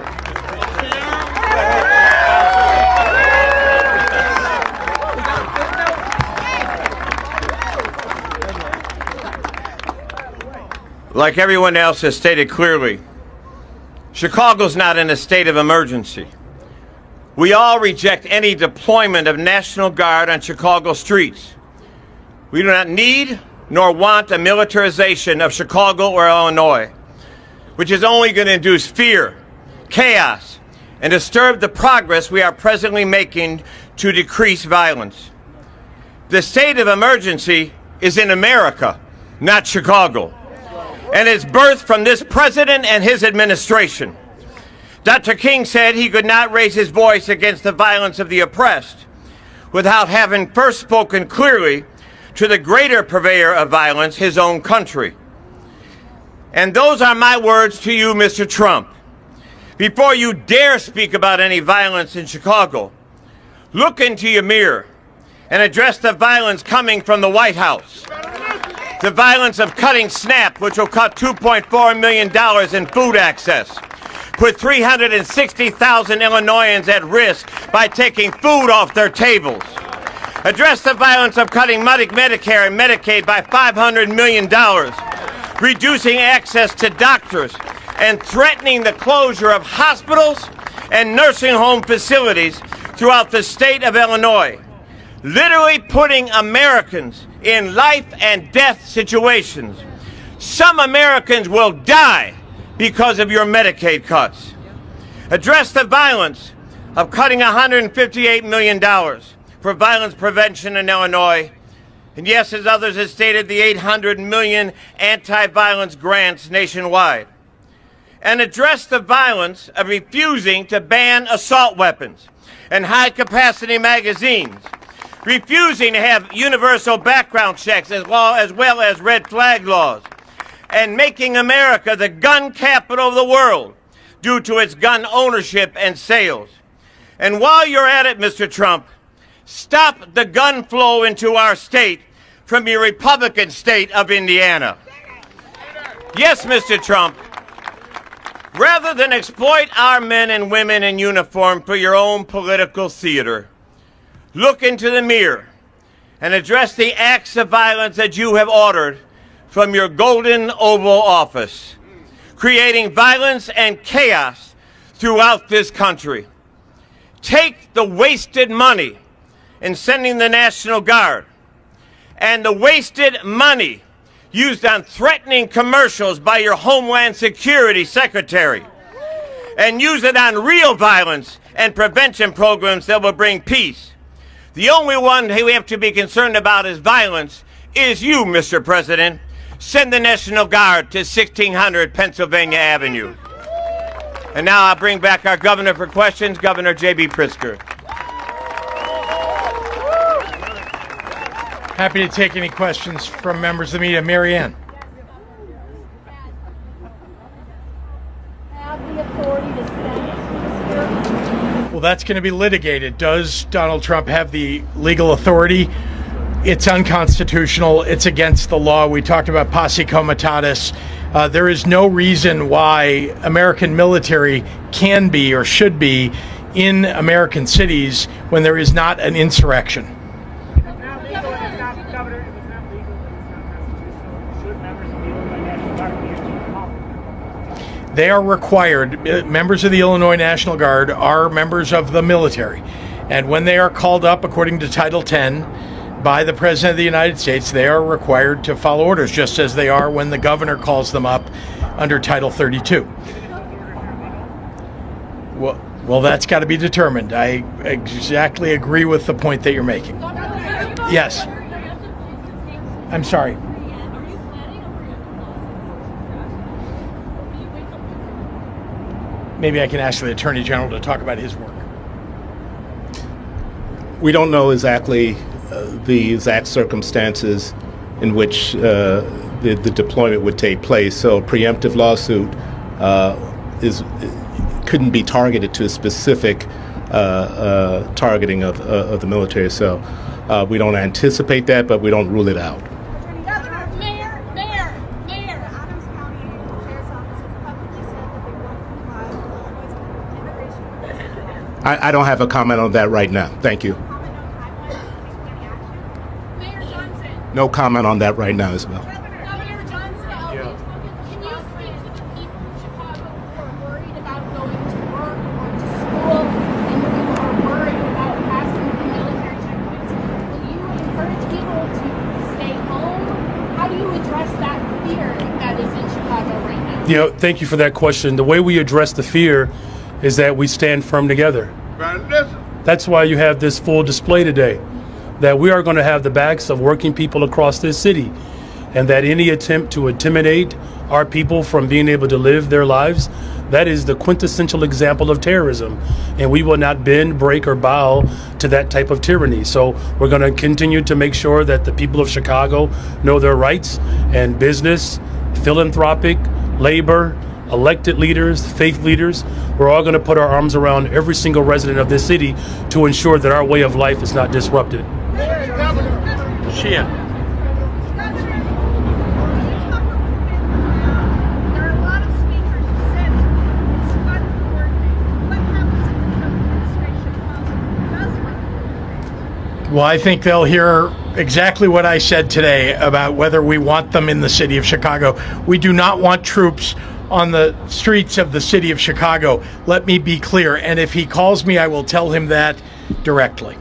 Like everyone else has stated clearly, Chicago's not in a state of emergency. We all reject any deployment of National Guard on Chicago streets. We do not need nor want a militarization of Chicago or Illinois, which is only going to induce fear, chaos, and disturb the progress we are presently making to decrease violence. The state of emergency is in America, not Chicago, and is birthed from this president and his administration. Dr. King said he could not raise his voice against the violence of the oppressed without having first spoken clearly to the greater purveyor of violence, his own country. And those are my words to you, Mr. Trump. Before you dare speak about any violence in Chicago, look into your mirror and address the violence coming from the White House. The violence of cutting SNAP, which will cut $2.4 million in food access, put 360,000 Illinoisans at risk by taking food off their tables. Address the violence of cutting Medicare and Medicaid by $500 million, reducing access to doctors, and threatening the closure of hospitals and nursing home facilities throughout the state of Illinois, literally putting Americans in life and death situations. Some Americans will die because of your Medicaid cuts. Address the violence of cutting $158 million for violence prevention in Illinois. And yes, as others have stated, the $800 million anti-violence grants nationwide. And address the violence of refusing to ban assault weapons and high-capacity magazines, refusing to have universal background checks as well as red flag laws, and making America the gun capital of the world, due to its gun ownership and sales. And while you're at it, Mr. Trump, stop the gun flow into our state from your Republican state of Indiana. Yes, Mr. Trump, rather than exploit our men and women in uniform for your own political theater, look into the mirror and address the acts of violence that you have ordered from your golden Oval Office, creating violence and chaos throughout this country. Take the wasted money in sending the National Guard and the wasted money used on threatening commercials by your Homeland Security Secretary and use it on real violence and prevention programs that will bring peace. The only one we have to be concerned about is violence is you, Mr. President. Send the National Guard to 1600 Pennsylvania Avenue. And now I'll bring back our governor for questions, Governor JB Pritzker. Happy to take any questions from members of the media. Mary Ann. Have the authority to send. Well, that's going to be litigated. Does Donald Trump have the legal authority? It's unconstitutional. It's against the law. We talked about posse comitatus. There is no reason why American military can be or should be in American cities when there is not an insurrection. They are required, members of the Illinois National Guard are members of the military. And when they are called up according to Title 10 by the President of the United States, they are required to follow orders, just as they are when the governor calls them up under Title 32. Well, that's got to be determined. I exactly agree with the point that you're making. Yes. I'm sorry. Maybe I can ask the Attorney General to talk about his work. We don't know exactly the exact circumstances in which the deployment would take place. So a preemptive lawsuit couldn't be targeted to a specific targeting of the military. So we don't anticipate that, but we don't rule it out. I don't have a comment on that right now. Thank you. No comment on that right now as well. Governor Johnson, can you speak to the people in Chicago who are worried about going to work or to school and who are worried about passing the military checkpoints? Will you encourage people to stay home? How do you address that fear that is in Chicago right now? Thank you for that question. The way we address the fear is that we stand firm together. That's why you have this full display today, that we are going to have the backs of working people across this city, and that any attempt to intimidate our people from being able to live their lives, that is the quintessential example of terrorism, and we will not bend, break, or bow to that type of tyranny. So we're going to continue to make sure that the people of Chicago know their rights, and business, philanthropic, labor, elected leaders, faith leaders, we're all going to put our arms around every single resident of this city to ensure that our way of life is not disrupted. Shia. Well, I think they'll hear exactly what I said today about whether we want them in the city of Chicago. We do not want troops on the streets of the city of Chicago. Let me be clear. And if he calls me, I will tell him that directly.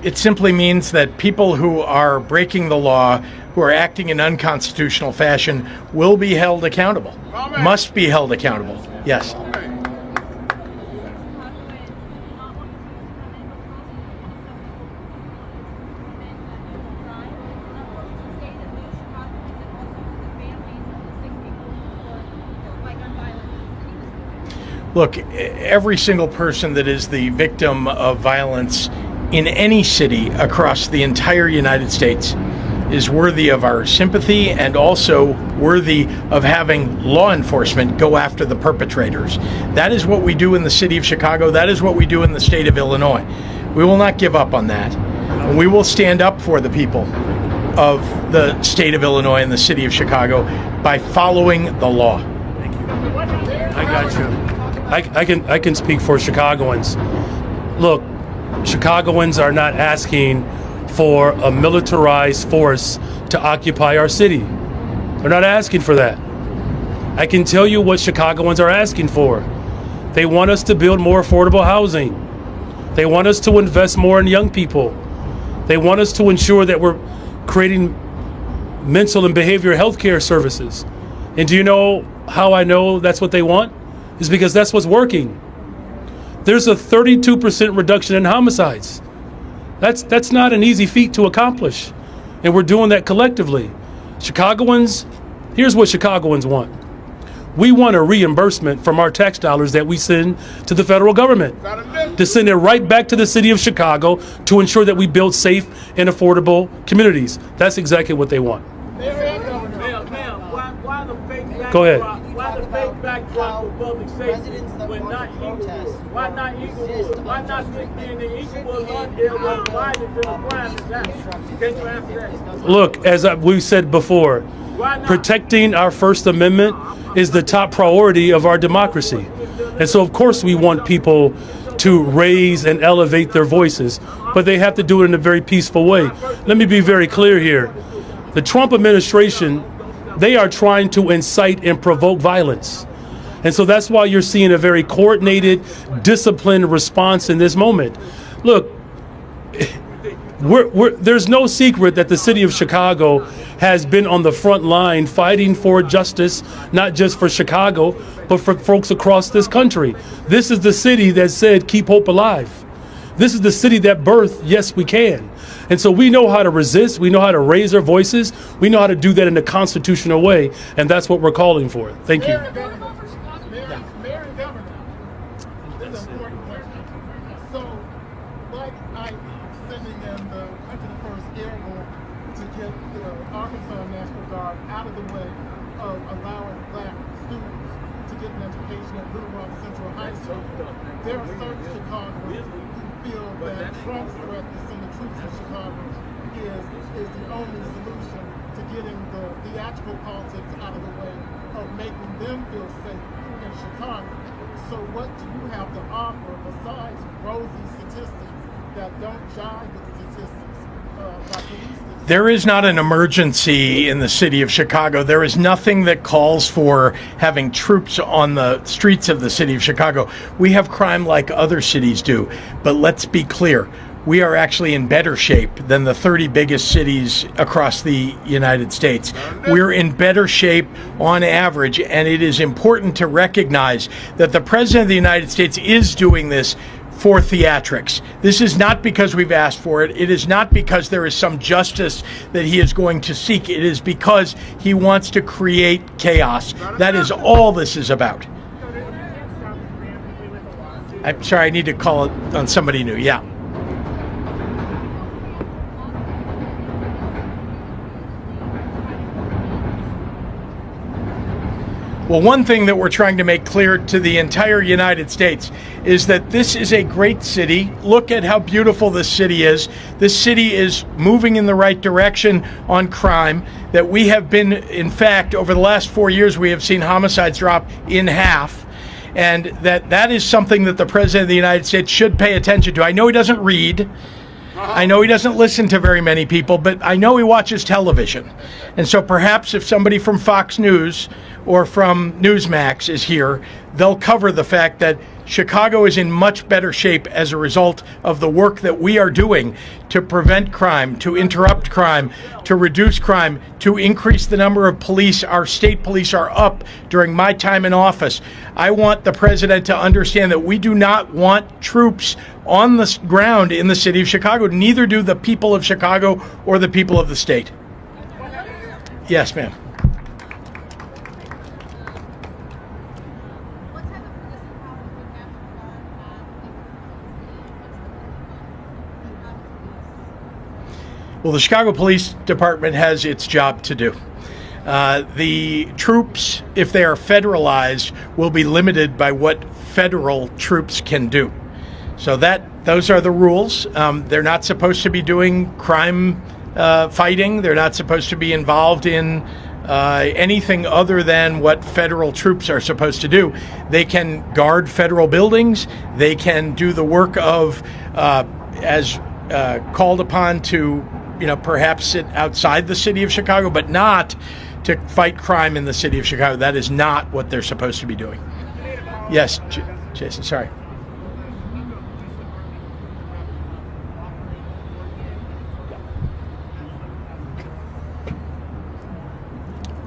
It simply means that people who are breaking the law, who are acting in unconstitutional fashion, will be held accountable, must be held accountable. Yes. Look, every single person that is the victim of violence in any city across the entire United States is worthy of our sympathy and also worthy of having law enforcement go after the perpetrators. That is what we do in the city of Chicago. That is what we do in the state of Illinois. We will not give up on that. And we will stand up for the people of the state of Illinois and the city of Chicago by following the law. I got you. I can speak for Chicagoans. Look, Chicagoans are not asking for a militarized force to occupy our city. They're not asking for that. I can tell you what Chicagoans are asking for. They want us to build more affordable housing. They want us to invest more in young people. They want us to ensure that we're creating mental and behavioral health care services. And do you know how I know that's what they want? It's because that's what's working. There's a 32% reduction in homicides. That's not an easy feat to accomplish. And we're doing that collectively. Chicagoans, here's what Chicagoans want. We want a reimbursement from our tax dollars that we send to the federal government, to send it right back to the city of Chicago to ensure that we build safe and affordable communities. That's exactly what they want. Go ahead. Why the fake backdrop of public safety when not equal? Why not equal? Why not being the equal of violence and crime is happening? Can you answer that? Look, as we said before, protecting our First Amendment is the top priority of our democracy. And so, of course, we want people to raise and elevate their voices, but they have to do it in a very peaceful way. Let me be very clear here. The Trump administration, they are trying to incite and provoke violence. And so that's why you're seeing a very coordinated, disciplined response in this moment. Look, there's no secret that the city of Chicago has been on the front line fighting for justice, not just for Chicago, but for folks across this country. This is the city that said, keep hope alive. This is the city that birthed, yes, we can. And so we know how to resist. We know how to raise our voices. We know how to do that in a constitutional way. And that's what we're calling for. Thank you. Mayor and Governor, this is an important question. So, like I sending in the 101st Airborne to get the Arkansas National Guard out of the way of allowing black students to get an education at Little Rock Central High School, there are certain Chicagoans who feel that Trump's threat to send the troops to Chicago is the only solution to getting the theatrical politics out of the way of making them feel safe in Chicago. So what do you have to offer besides rosy statistics that don't jive with the statistics by police? There is not an emergency in the city of Chicago. There is nothing that calls for having troops on the streets of the city of Chicago. We have crime like other cities do. But let's be clear. We are actually in better shape than the 30 biggest cities across the United States. We're in better shape on average, and it is important to recognize that the President of the United States is doing this for theatrics. This is not because we've asked for it. It is not because there is some justice that he is going to seek. It is because he wants to create chaos. That is all this is about. I'm sorry, I need to call it on somebody new. Yeah. Well, one thing that we're trying to make clear to the entire United States is that this is a great city. Look at how beautiful this city is. This city is moving in the right direction on crime. That we have been, in fact, over the last 4 years, we have seen homicides drop in half. And that is something that the President of the United States should pay attention to. I know he doesn't read. I know he doesn't listen to very many people, but I know he watches television. And so perhaps if somebody from Fox News or from Newsmax is here, they'll cover the fact that Chicago is in much better shape as a result of the work that we are doing to prevent crime, to interrupt crime, to reduce crime, to increase the number of police. Our state police are up during my time in office. I want the president to understand that we do not want troops on the ground in the city of Chicago. Neither do the people of Chicago or the people of the state. Yes, ma'am. Well, the Chicago Police Department has its job to do. The troops, if they are federalized, will be limited by what federal troops can do. So those are the rules. They're not supposed to be doing crime fighting. They're not supposed to be involved in anything other than what federal troops are supposed to do. They can guard federal buildings. They can do the work of, as called upon to, perhaps sit outside the city of Chicago, but not to fight crime in the city of Chicago. That is not what they're supposed to be doing. Yes, Jason, sorry.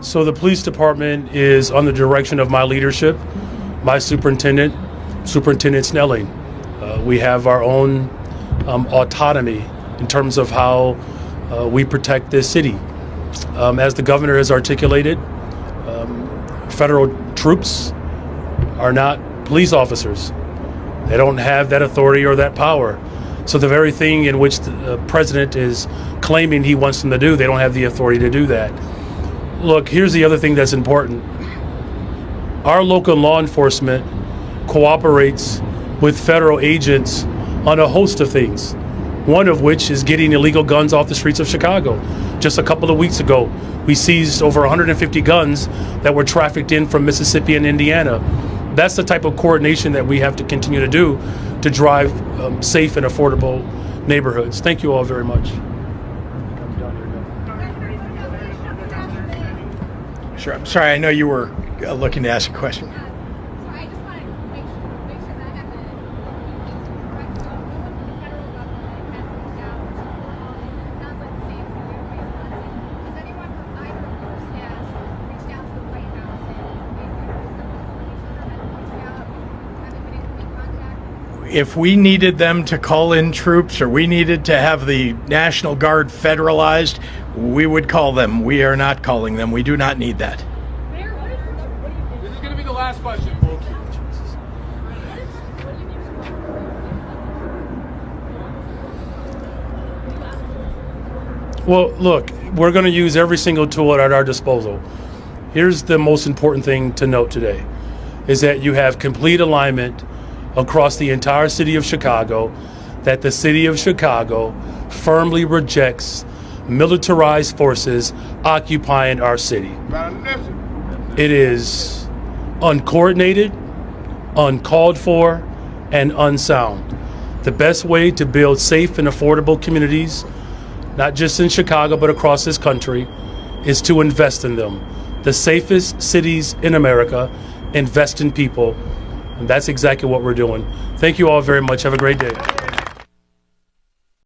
So the police department is on the direction of my leadership, my superintendent, Superintendent Snelling. We have our own autonomy in terms of how we protect this city. As the governor has articulated, federal troops are not police officers. They don't have that authority or that power. So the very thing in which the president is claiming he wants them to do, they don't have the authority to do that. Look, here's the other thing that's important. Our local law enforcement cooperates with federal agents on a host of things, one of which is getting illegal guns off the streets of Chicago. Just a couple of weeks ago, we seized over 150 guns that were trafficked in from Mississippi and Indiana. That's the type of coordination that we have to continue to do to drive safe and affordable neighborhoods. Thank you all very much. Sure. I'm sorry. I know you were looking to ask a question. So I just want to make sure that happens. Correct. So no one from the federal government has reached out to all these, and it sounds like the same for you based on it. Has anyone from either of your staffs reached out to the White House and maybe there's some information that has reached out? Haven't been able to make contact? If we needed them to call in troops or we needed to have the National Guard federalized, we would call them. We are not calling them. We do not need that. This is going to be the last question. Well, look, we're going to use every single tool at our disposal. Here's the most important thing to note today, is that you have complete alignment across the entire city of Chicago that the city of Chicago firmly rejects militarized forces occupying our city. It is uncoordinated, uncalled for, and unsound. The best way to build safe and affordable communities, not just in Chicago but across this country, is to invest in them. The safest cities in America invest in people, and that's exactly what we're doing. Thank you all very much. Have a great day.